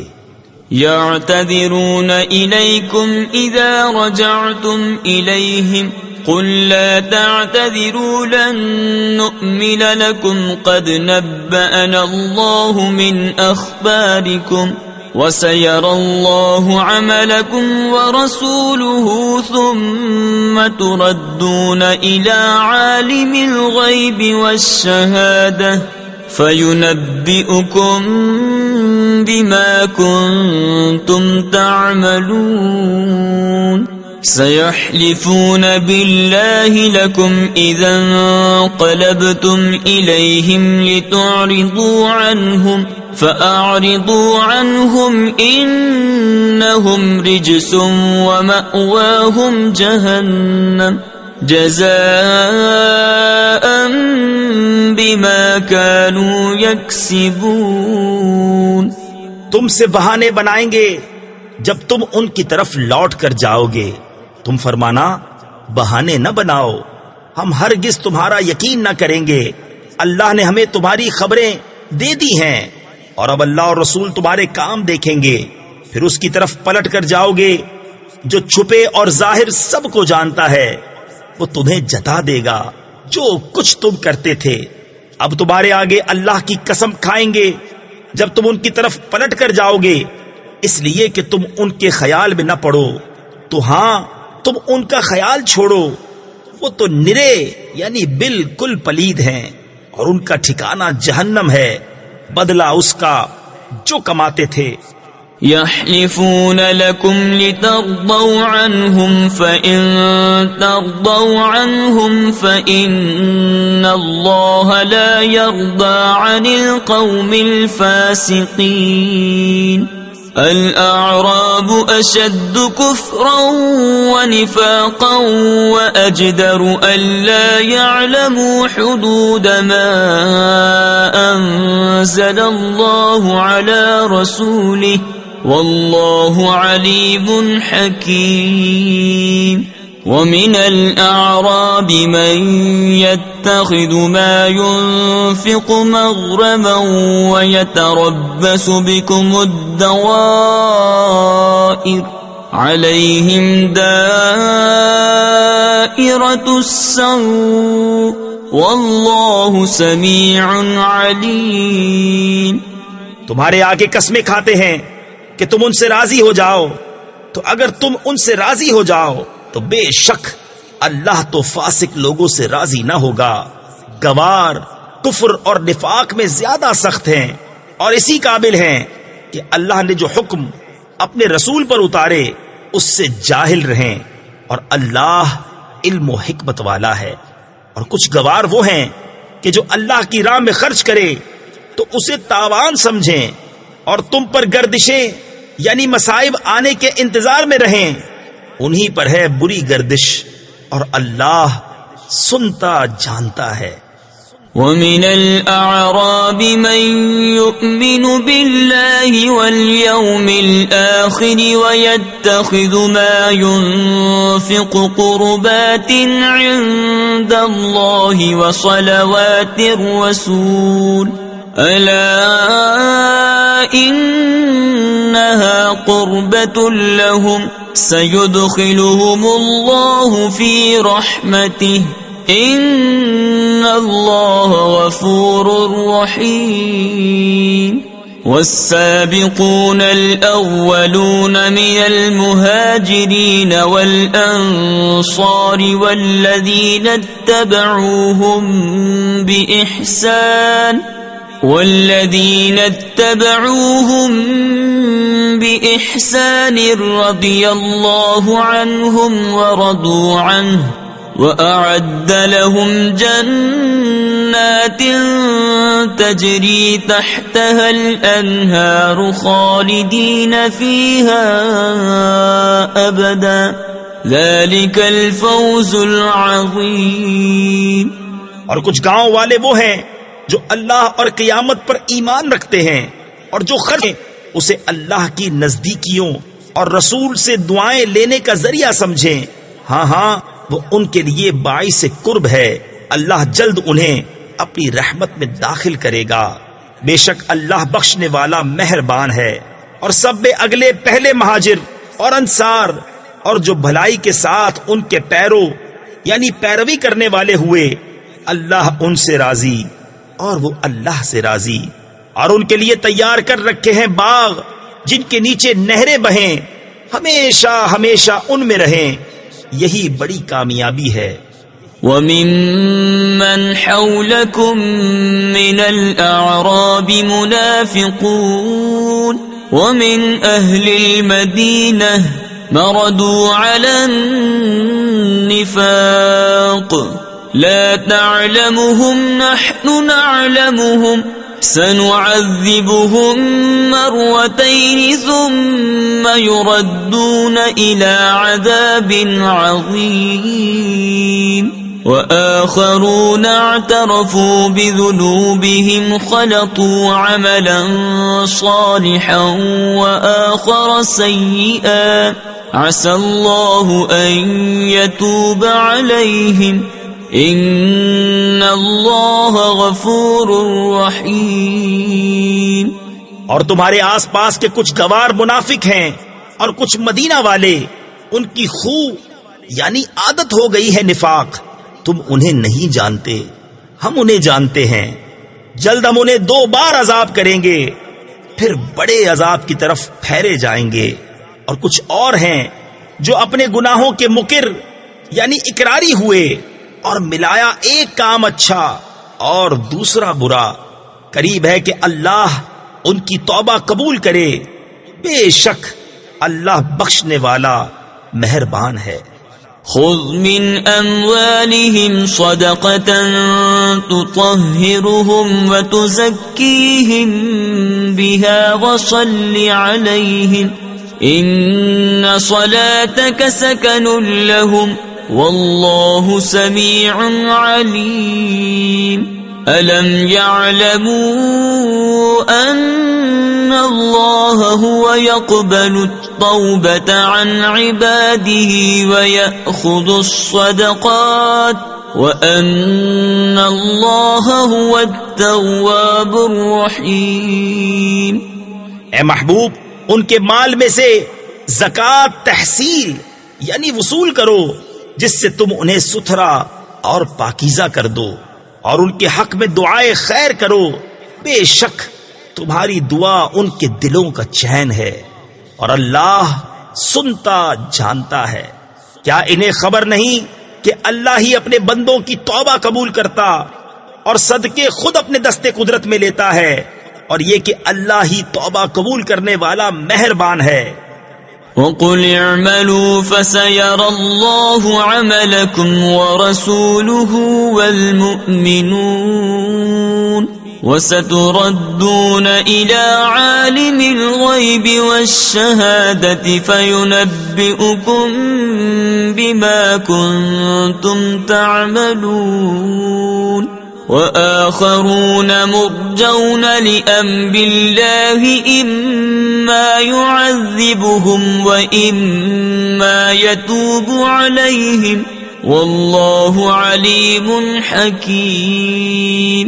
يعتذرون إليكم إذا رجعتم إليهم قل لا تعتذروا لن نؤمن لكم قد نبأنا الله من أخباركم وسيرى الله عملكم ورسوله ثم تردون إلى عالم الغيب والشهادة فينبئكم بما كنتم تعملون. سيحلفون بالله لكم إذا انقلبتم إليهم لتعرضوا عنهم فأعرضوا عنهم إنهم رجس ومأواهم جهنم جزاء بما كانوا يكسبون. تم سے بہانے بنائیں گے جب تم ان کی طرف لوٹ کر جاؤ گے. تم فرمانا بہانے نہ بناؤ ہم ہرگز تمہارا یقین نہ کریں گے. اللہ نے ہمیں تمہاری خبریں دے دی ہیں اور اب اللہ اور رسول تمہارے کام دیکھیں گے. پھر اس کی طرف پلٹ کر جاؤ گے جو چھپے اور ظاہر سب کو جانتا ہے وہ تمہیں جتا دے گا جو کچھ تم کرتے تھے. اب تمہارے آگے اللہ کی قسم کھائیں گے جب تم ان کی طرف پلٹ کر جاؤ گے اس لیے کہ تم ان کے خیال میں نہ پڑو تو ہاں تم ان کا خیال چھوڑو وہ تو نرے یعنی بالکل پلید ہیں اور ان کا ٹھکانہ جہنم ہے بدلہ اس کا جو کماتے تھے. يحلفون لكم لترضوا عنهم فإن ترضوا عنهم فإن الله لا يرضى عن القوم الفاسقين. الأعراب أشد كفرا ونفاقا وأجدر ألا يعلموا حدود ما أنزل الله على رسوله والله عليم حكيم. ومن الأعراب من يتخذ ما ينفق مغرما ويتربص بكم الدوائر عليهم دائرة السوء والله سميع عليم. تمہارے آگے قسمیں کھاتے ہیں کہ تم ان سے راضی ہو جاؤ تو اگر تم ان سے راضی ہو جاؤ تو بے شک اللہ تو فاسق لوگوں سے راضی نہ ہوگا. گوار کفر اور نفاق میں زیادہ سخت ہیں اور اسی قابل ہیں کہ اللہ نے جو حکم اپنے رسول پر اتارے اس سے جاہل رہیں اور اللہ علم و حکمت والا ہے. اور کچھ گوار وہ ہیں کہ جو اللہ کی راہ میں خرچ کرے تو اسے تاوان سمجھیں اور تم پر گردشیں یعنی مصائب آنے کے انتظار میں رہیں. انہی پر ہے بری گردش اور اللہ سنتا جانتا ہے. وَمِنَ الْأَعْرَابِ مَن يُؤْمِنُ بِاللَّهِ وَالْيَوْمِ الْآخِرِ وَيَتَّخِذُ مَا يُنفِقُ قُرُبَاتٍ عِندَ اللَّهِ وَصَلَوَاتِ الرَّسُولِ ألا إنها قربة لهم سيدخلهم الله في رحمته إن الله غفور رحيم والسابقون الأولون من المهاجرين والأنصار والذين اتبعوهم بإحسان رضي الله عنهم ورضوا عنه وأعد لهم جنات تجري تحتها الأنهار خالدين فيها أبدا ذلك الفوز العظيم. اور کچھ گاؤں والے وہ ہیں جو اللہ اور قیامت پر ایمان رکھتے ہیں اور جو خرچ اسے اللہ کی نزدیکیوں اور رسول سے دعائیں لینے کا ذریعہ سمجھیں. ہاں وہ ان کے لیے باعث قرب ہے. اللہ جلد انہیں اپنی رحمت میں داخل کرے گا. بے شک اللہ بخشنے والا مہربان ہے. اور سب میں اگلے پہلے مہاجر اور انصار اور جو بھلائی کے ساتھ ان کے پیرو یعنی پیروی کرنے والے ہوئے، اللہ ان سے راضی اور وہ اللہ سے راضی. اور ان کے لیے تیار کر رکھے ہیں باغ جن کے نیچے نہریں بہیں، ہمیشہ ہمیشہ ان میں رہیں. یہی بڑی کامیابی ہے. وَمِمَّنْ حَوْلَكُمْ مِنَ الْأَعْرَابِ مُنَافِقُونَ وَمِنْ أَهْلِ الْمَدِينَةِ مَرَدُوا عَلَى النِّفَاقِ لَا تَعْلَمُهُمْ نَحْنُ نَعْلَمُهُمْ سنعذبهم مرتين ثم يردون إلى عذاب عظيم وآخرون اعترفوا بذنوبهم خلطوا عملا صالحا وآخر سيئا عسى الله أن يتوب عليهم ان اللہ غفور رحیم. اور تمہارے آس پاس کے کچھ گوار منافق ہیں اور کچھ مدینہ والے، ان کی خو یعنی عادت ہو گئی ہے نفاق. تم انہیں نہیں جانتے، ہم انہیں جانتے ہیں. جلد ہم انہیں 2 بار عذاب کریں گے، پھر بڑے عذاب کی طرف پھیرے جائیں گے. اور کچھ اور ہیں جو اپنے گناہوں کے مقر یعنی اقراری ہوئے اور ملایا ایک کام اچھا اور دوسرا برا. قریب ہے کہ اللہ ان کی توبہ قبول کرے. بے شک اللہ بخشنے والا مہربان ہے. خذ من اموالهم صدقة تطهرهم وتزكيهم بها وصل عليهم ان صلاتك سكن لهم واللہ سمیع علیم. ألم يعلموا أن الله هو يقبل التوبة عن عباده ويأخذ الصدقات وأن الله هو التواب الرحيم. اے محبوب، ان کے مال میں سے زکوٰۃ تحصیل یعنی وصول کرو جس سے تم انہیں ستھرا اور پاکیزہ کر دو، اور ان کے حق میں دعائے خیر کرو. بے شک تمہاری دعا ان کے دلوں کا چین ہے اور اللہ سنتا جانتا ہے. کیا انہیں خبر نہیں کہ اللہ ہی اپنے بندوں کی توبہ قبول کرتا اور صدقے خود اپنے دستے قدرت میں لیتا ہے، اور یہ کہ اللہ ہی توبہ قبول کرنے والا مہربان ہے. وَقُلِ اعْمَلُوا فَسَيَرَى اللَّهُ عَمَلَكُمْ وَرَسُولُهُ وَالْمُؤْمِنُونَ وَسَتُرَدُّونَ إِلَى عَالِمِ الْغَيْبِ وَالشَّهَادَةِ فَيُنَبِّئُكُم بِمَا كُنتُمْ تَعْمَلُونَ. وآخرون مرجون لأمر الله إما يعذبهم وإما يتوب عليهم والله عليم حكيم.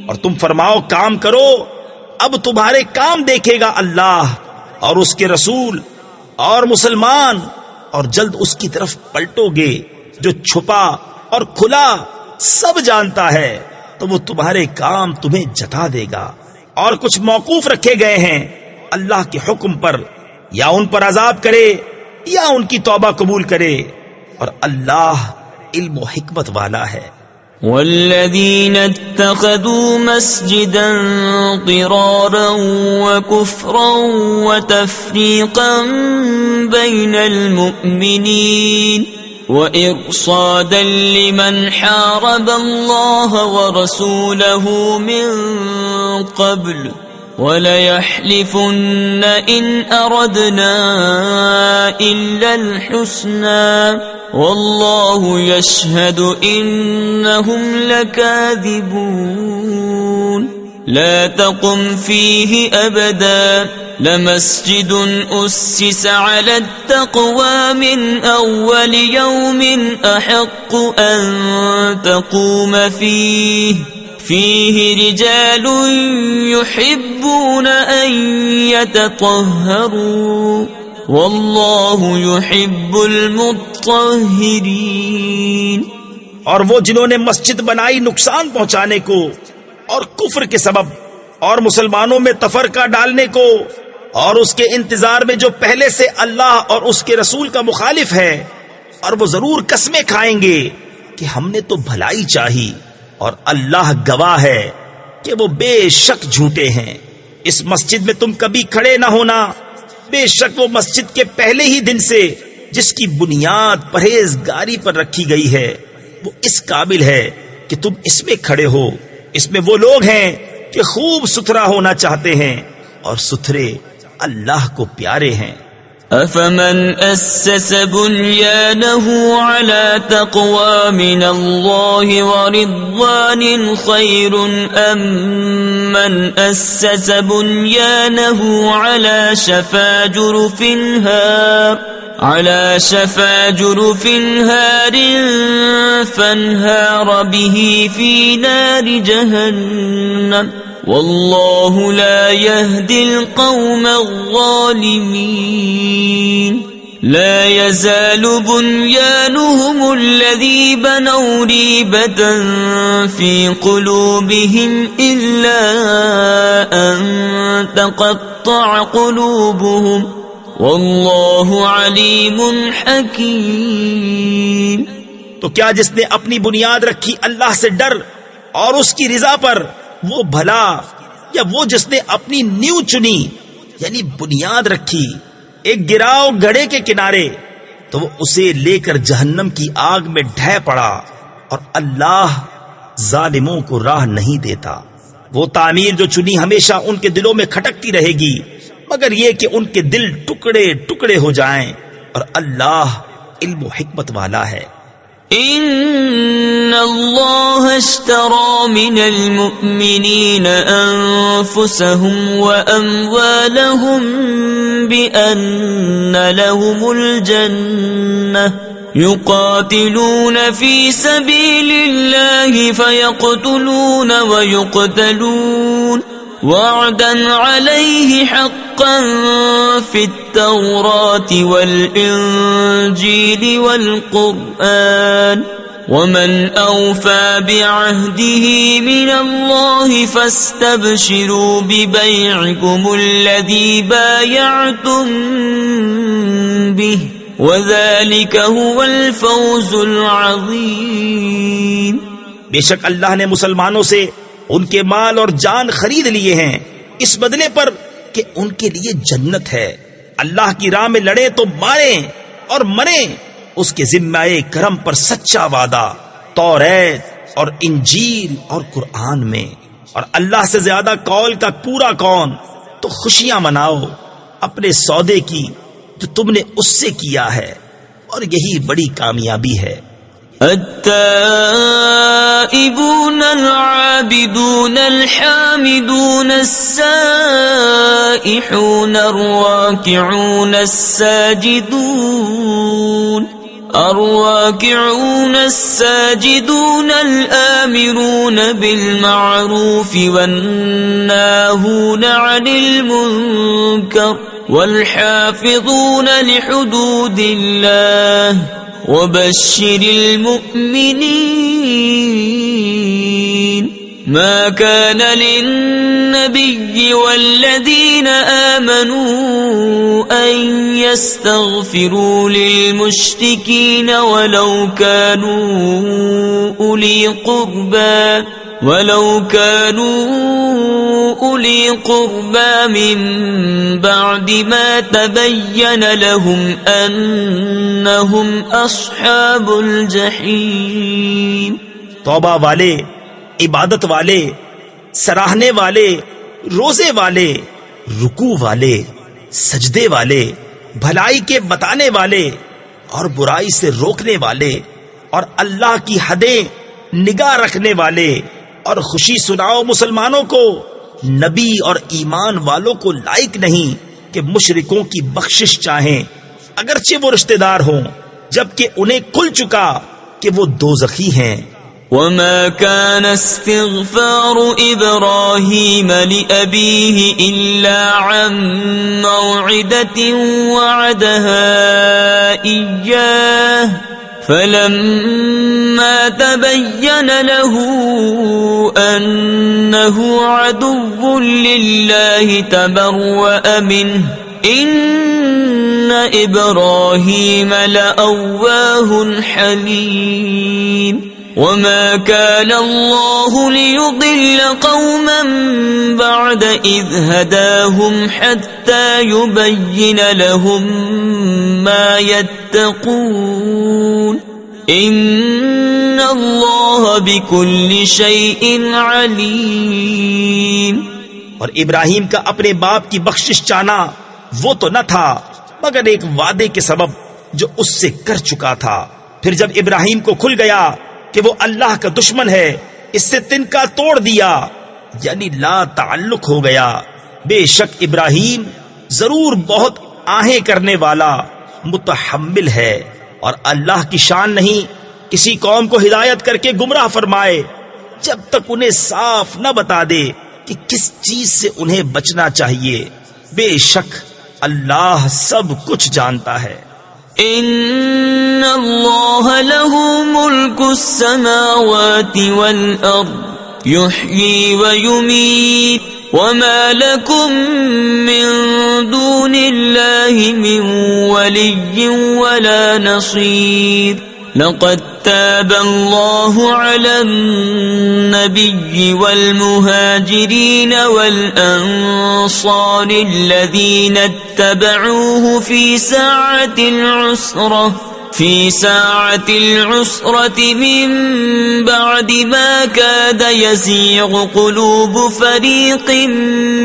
اور تم فرماؤ کام کرو، اب تمہارے کام دیکھے گا اللہ اور اس کے رسول اور مسلمان، اور جلد اس کی طرف پلٹو گے جو چھپا اور کھلا سب جانتا ہے، تو وہ تمہارے کام تمہیں جتا دے گا۔ اور کچھ موقوف رکھے گئے ہیں اللہ کے حکم پر، یا ان پر عذاب کرے یا ان کی توبہ قبول کرے، اور اللہ علم و حکمت والا ہے۔ والذين اتخذوا مسجدا ضرارا وكفرا وتفريقا بين المؤمنين وإرصادا لمن حارب الله ورسوله من قبل وَلَيَحْلِفُنَّ إِنْ أَرَدْنَا إِلَّا الْحُسْنَى وَاللَّهُ يَشْهَدُ إِنَّهُمْ لَكَاذِبُونَ لَا تَقُمْ فِيهِ أَبَدًا لَمَسْجِدٌ أُسِّسَ عَلَى التَّقْوَى مِنْ أَوَّلِ يَوْمٍ أَحَقُّ أَن تَقُومَ فيه رجال يحبون أن يتطهروا والله يحب المطهرين۔ اور وہ جنہوں نے مسجد بنائی نقصان پہنچانے کو اور کفر کے سبب اور مسلمانوں میں تفرقہ ڈالنے کو اور اس کے انتظار میں جو پہلے سے اللہ اور اس کے رسول کا مخالف ہے، اور وہ ضرور قسمیں کھائیں گے کہ ہم نے تو بھلائی چاہی، اور اللہ گواہ ہے کہ وہ بے شک جھوٹے ہیں۔ اس مسجد میں تم کبھی کھڑے نہ ہونا، بے شک وہ مسجد کے پہلے ہی دن سے جس کی بنیاد پرہیزگاری پر رکھی گئی ہے، وہ اس قابل ہے کہ تم اس میں کھڑے ہو۔ اس میں وہ لوگ ہیں کہ خوب ستھرا ہونا چاہتے ہیں، اور ستھرے اللہ کو پیارے ہیں۔ أَفَمَنْ أَسَّسَ بُنْيَانَهُ عَلَى تَقْوَى مِنَ اللَّهِ وَرِضْوَانٍ خَيْرٌ أَمْ مَنْ أَسَّسَ بُنْيَانَهُ عَلَى شَفَا جُرُفٍ هَارٍ فَانْهَارَ بِهِ فِي نَارِ جَهَنَّمَ واللہ لا يهدي القوم الظالمین۔ لا يزال بنيانهم الذي بنوا ريبة في قلوبهم إلا أن تقطع قلوبهم واللہ علیم حکیم۔ تو کیا جس نے اپنی بنیاد رکھی اللہ سے ڈر اور اس کی رضا پر، وہ بھلا، یا وہ جس نے اپنی نیو چنی یعنی بنیاد رکھی ایک گراؤ گڑھے کے کنارے، تو وہ اسے لے کر جہنم کی آگ میں ڈھہ پڑا، اور اللہ ظالموں کو راہ نہیں دیتا۔ وہ تعمیر جو چنی ہمیشہ ان کے دلوں میں کھٹکتی رہے گی، مگر یہ کہ ان کے دل ٹکڑے ٹکڑے ہو جائیں، اور اللہ علم و حکمت والا ہے۔ ان اللہ اشترى من المؤمنین انفسهم واموالهم بان لهم الجنہ یقاتلون فی سبیل اللہ فیقتلون ویقتلون وعدا علیہ حقا فی التوراة والانجیل والقرآن ومن اوفى بعهده من اللہ فاستبشروا ببیعکم الذی بایعتم به وذلك هو الفوز العظیم۔ بے شک اللہ نے مسلمانوں سے ان کے مال اور جان خرید لیے ہیں، اس بدلے پر کہ ان کے لیے جنت ہے۔ اللہ کی راہ میں لڑیں تو ماریں اور مریں، اس کے ذمہ کرم پر سچا وعدہ توریت اور انجیل اور قرآن میں، اور اللہ سے زیادہ قول کا پورا کون؟ تو خوشیاں مناؤ اپنے سودے کی جو تم نے اس سے کیا ہے، اور یہی بڑی کامیابی ہے۔ التائبون العابدون الحامدون السائحون الراكعون الساجدون الراكعون الساجدون الآمرون بالمعروف والناهون عن المنكر والحافظون لحدود الله وبشر المؤمنين ما كان للنبي والذين آمنوا أن يستغفروا للمشركين ولو كانوا أولي قربى من بعد ما تبين لهم أنهم أصحاب الجحيم. توبہ والے، عبادت والے، سراہنے والے، روزے والے، رکوع والے، سجدے والے، بھلائی کے بتانے والے اور برائی سے روکنے والے اور اللہ کی حدیں نگاہ رکھنے والے، اور خوشی سناؤ مسلمانوں کو، نبی اور ایمان والوں کو لائق نہیں کہ مشرکوں کی بخشش چاہیں اگرچہ وہ رشتہ دار ہوں، جبکہ انہیں کھل چکا کہ وہ دوزخی ہیں. وما كان استغفار إبراهيم لأبيه إلا عن موعدة وعدها إياه فلما تبين له أنه عدو لله تبرأ منه إن إبراهيم لأواه حليم. وما كان الله ليضل قوما بعد إذ هداهم حتى يبين لهم ما يتقون إن الله بكل شيء عليم. اور ابراہیم کا اپنے باپ کی بخشش چاہنا وہ تو نہ تھا مگر ایک وعدے کے سبب جو اس سے کر چکا تھا. پھر جب ابراہیم کو کھل گیا کہ وہ اللہ کا دشمن ہے، اس سے تنکا توڑ دیا، یعنی لا تعلق ہو گیا. بے شک ابراہیم ضرور بہت آہیں کرنے والا متحمل ہے، اور اللہ کی شان نہیں کسی قوم کو ہدایت کر کے گمراہ فرمائے جب تک انہیں صاف نہ بتا دے کہ کس چیز سے انہیں بچنا چاہیے. بے شک اللہ سب کچھ جانتا ہے. ان اللہ له ملک السماوات والارض يحيي ويميت وما لكم من دون الله من ولي ولا نصير. لقد تاب الله على النبي والمهاجرين والأنصار الذين اتبعوه في ساعة العسرة من بعد ما كاد يزيغ قلوب فريق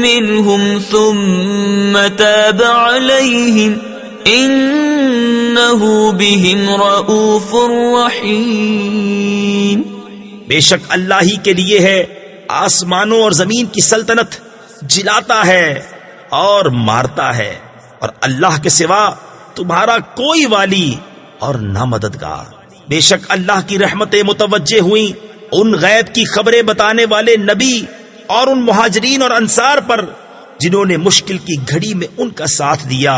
منهم ثم تاب عليهم انہو بہم رؤوف رحیم. بے شک اللہ ہی کے لیے ہے آسمانوں اور زمین کی سلطنت، جلاتا ہے اور مارتا ہے، اور اللہ کے سوا تمہارا کوئی والی اور نہ مددگار. بے شک اللہ کی رحمتیں متوجہ ہوئیں ان غیب کی خبریں بتانے والے نبی اور ان مہاجرین اور انصار پر جنہوں نے مشکل کی گھڑی میں ان کا ساتھ دیا،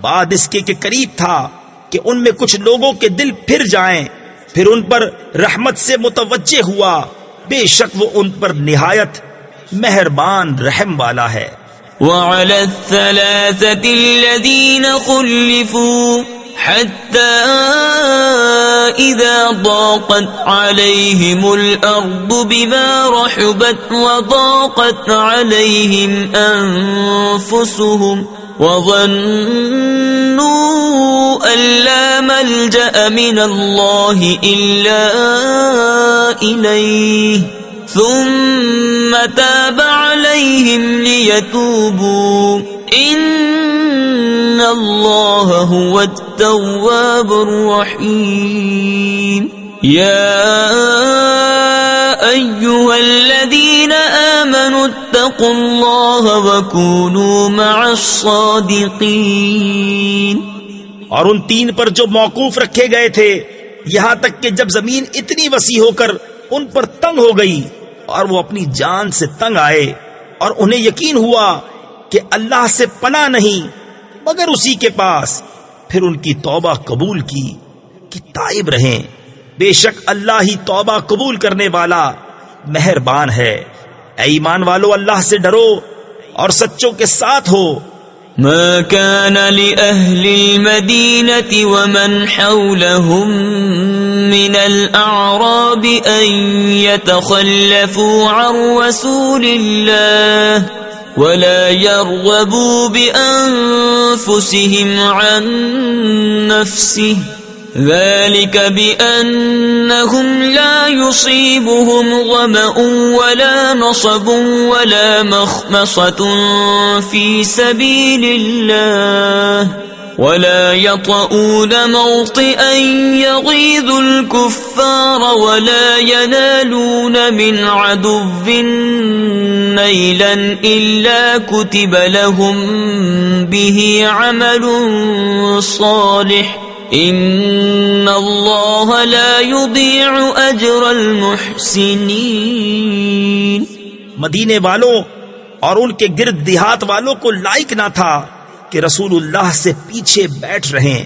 بعد اس کے قریب تھا کہ ان میں کچھ لوگوں کے دل پھر جائیں، پھر ان پر رحمت سے متوجہ ہوا. بے شک وہ ان پر نہایت مہربان رحم والا ہے. وعلى الثلاثة الذين خلفوا حتى إذا ضاقت عليهم الأرض بما رحبت وضاقت عليهم أنفسهم وظنوا أن لا ملجأ من الله إلا إليه ثم تاب عليهم ليتوبوا إن الله هو التواب الرحيم. يا أيها الذين آمنوا اتقوا الله وكونوا مع الصادقين. اور ان 3 پر جو موقوف رکھے گئے تھے، یہاں تک کہ جب زمین اتنی وسیع ہو کر ان پر تنگ ہو گئی اور وہ اپنی جان سے تنگ آئے، اور انہیں یقین ہوا کہ اللہ سے پناہ نہیں مگر اسی کے پاس، پھر ان کی توبہ قبول کی کہ تائب رہیں، بے شک اللہ ہی توبہ قبول کرنے والا مہربان ہے۔ اے ایمان والو، اللہ سے ڈرو اور سچوں کے ساتھ ہو۔ ما كان لأهل المدينة ومن حولهم من الأعراب أن يتخلفوا عن رسول الله ولا يرغبوا بأنفسهم عن نفسه ذلك بأنهم لا يصيبهم ظمأ ولا نصب ولا مخمصة في سبيل الله ولا يطؤون موطئا يغيظ الكفار ولا ينالون من عدو نيلا إلا كتب لهم به عمل صالح ان اللہ لا یضیع اجر المحسنین۔ مدینے والوں اور ان کے گرد دیہات والوں کو لائق نہ تھا کہ رسول اللہ سے پیچھے بیٹھ رہیں،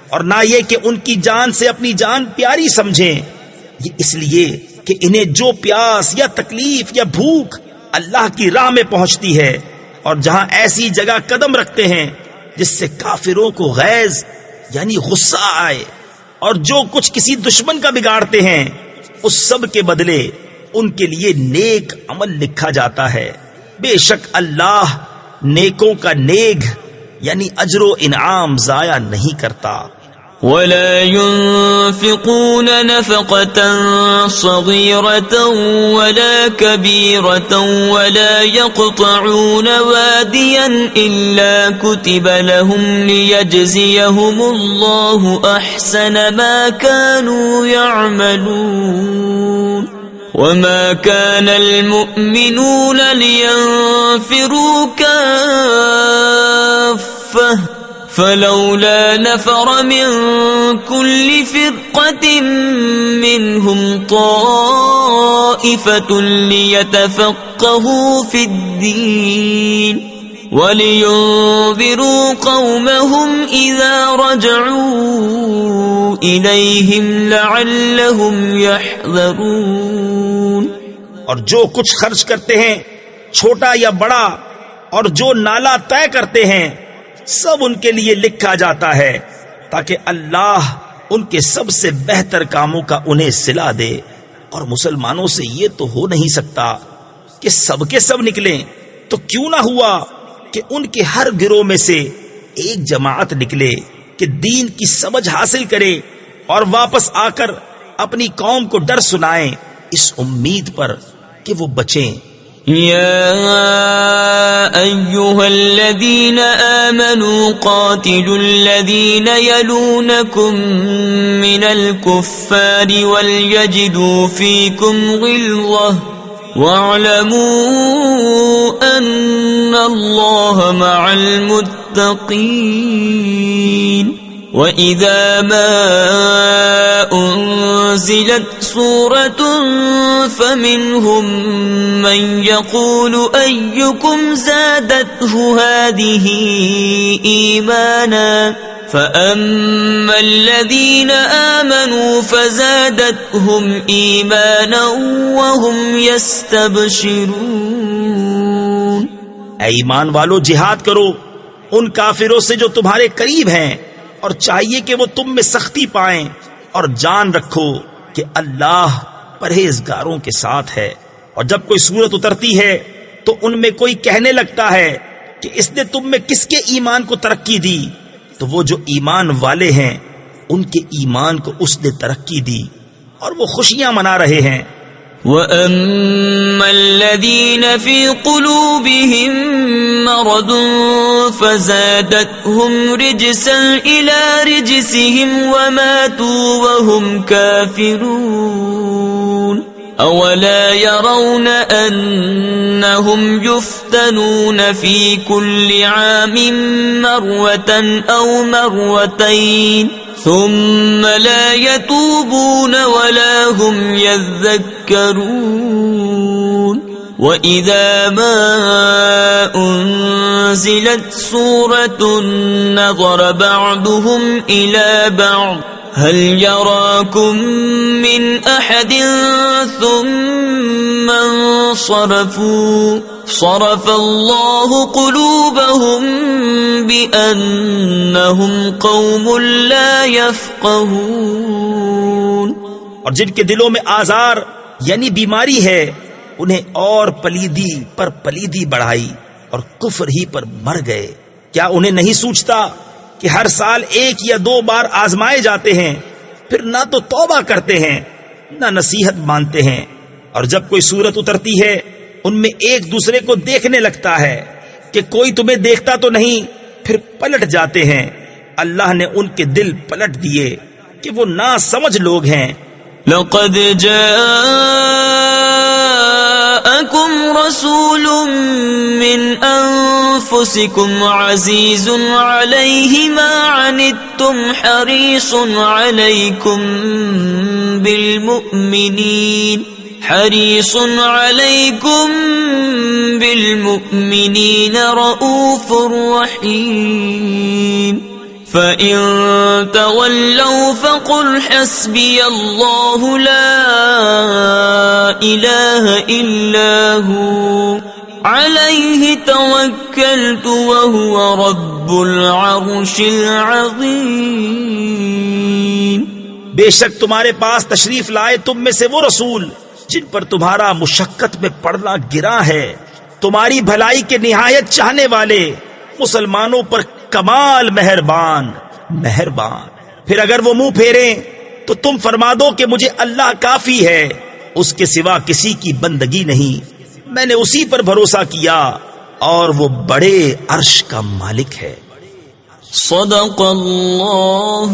اور نہ یہ کہ ان کی جان سے اپنی جان پیاری سمجھیں، یہ اس لیے کہ انہیں جو پیاس یا تکلیف یا بھوک اللہ کی راہ میں پہنچتی ہے، اور جہاں ایسی جگہ قدم رکھتے ہیں جس سے کافروں کو غیظ یعنی غصہ آئے، اور جو کچھ کسی دشمن کا بگاڑتے ہیں، اس سب کے بدلے ان کے لیے نیک عمل لکھا جاتا ہے۔ بے شک اللہ نیکوں کا نیک یعنی اجر و انعام ضائع نہیں کرتا۔ ولا ينفقون نفقة صغيرة ولا كبيرة ولا يقطعون واديا إلا كتب لهم ليجزيهم الله أحسن ما كانوا يعملون وما كان المؤمنون لينفروا كافة فلولا نفر من كل فرقة منهم طائفة ليتفقهوا في الدين ولينذروا قومهم إذا رجعوا إليهم لعلهم يحذرون۔ اور جو کچھ خرچ کرتے ہیں چھوٹا یا بڑا، اور جو نالا طے کرتے ہیں، سب ان کے لیے لکھا جاتا ہے تاکہ اللہ ان کے سب سے بہتر کاموں کا انہیں صلہ دے۔ اور مسلمانوں سے یہ تو ہو نہیں سکتا کہ سب کے سب نکلیں، تو کیوں نہ ہوا کہ ان کے ہر گروہ میں سے ایک جماعت نکلے کہ دین کی سمجھ حاصل کرے اور واپس آ کر اپنی قوم کو ڈر سنائیں، اس امید پر کہ وہ بچیں۔ يا أيها الذين آمنوا قاتلوا الذين يلونكم من الكفار وليجدوا فيكم غلظة واعلموا أن الله مع المتقين۔ وَإِذَا مَا أُنزِلَتْ سُورَةٌ فَمِنْهُمْ مَنْ يَقُولُ أَيُّكُمْ زَادَتْهُ هَذِهِ إِيمَانًا فَأَمَّا الَّذِينَ آمَنُوا فَزَادَتْهُمْ إِيمَانًا وَهُمْ يَسْتَبْشِرُونَ۔ اے ایمان والو، جہاد کرو ان کافروں سے جو تمہارے قریب ہیں، اور چاہیے کہ وہ تم میں سختی پائیں، اور جان رکھو کہ اللہ پرہیزگاروں کے ساتھ ہے۔ اور جب کوئی صورت اترتی ہے تو ان میں کوئی کہنے لگتا ہے کہ اس نے تم میں کس کے ایمان کو ترقی دی، تو وہ جو ایمان والے ہیں ان کے ایمان کو اس نے ترقی دی اور وہ خوشیاں منا رہے ہیں۔ وَأَمَّا الَّذِينَ فِي قُلُوبِهِم مَّرَضٌ فَزَادَتْهُمْ رِجْسًا إِلَى رِجْسِهِمْ وَمَاتُوا وَهُمْ كَافِرُونَ۔ أولا يرون أنهم يفتنون في كل عام مرة أو مرتين ثم لا يتوبون ولا هم يذكرون وإذا ما أنزلت سورة نظر بعضهم إلى بعض هل يراكم من أحد ثم انصرفوا صرف الله قلوبهم بأنهم قوم لا يفقهون. اور جن کے دلوں میں آزار یعنی بیماری ہے انہیں اور پلیدی پر پلیدی بڑھائی اور کفر ہی پر مر گئے. کیا انہیں نہیں سوچتا کہ ہر سال 1 یا 2 بار آزمائے جاتے ہیں، پھر نہ تو توبہ کرتے ہیں نہ نصیحت مانتے ہیں، اور جب کوئی صورت اترتی ہے ان میں ایک دوسرے کو دیکھنے لگتا ہے کہ کوئی تمہیں دیکھتا تو نہیں، پھر پلٹ جاتے ہیں. اللہ نے ان کے دل پلٹ دیے کہ وہ ناسمجھ لوگ ہیں. لقد جاءكم رسول من أنفسكم عزيز عليه ما عنتم حريص عليكم بالمؤمنين رؤوف رحيم. فَإِن تَوَلَّوْا فَقُلْ حَسْبِيَ اللَّهُ لَا إِلَٰهَ إِلَّا هُوَ عَلَيْهِ تَوَكَّلْتُ وَهُوَ رَبُّ الْعَرْشِ الْعَظِيمِ. بے شک تمہارے پاس تشریف لائے تم میں سے وہ رسول جن پر تمہارا مشقت میں پڑنا گراں ہے، تمہاری بھلائی کے نہایت چاہنے والے، مسلمانوں پر کمال مہربان. پھر اگر وہ منہ پھیریں تو تم فرما دو کہ مجھے اللہ کافی ہے، اس کے سوا کسی کی بندگی نہیں، میں نے اسی پر بھروسہ کیا اور وہ بڑے عرش کا مالک ہے. صدق اللہ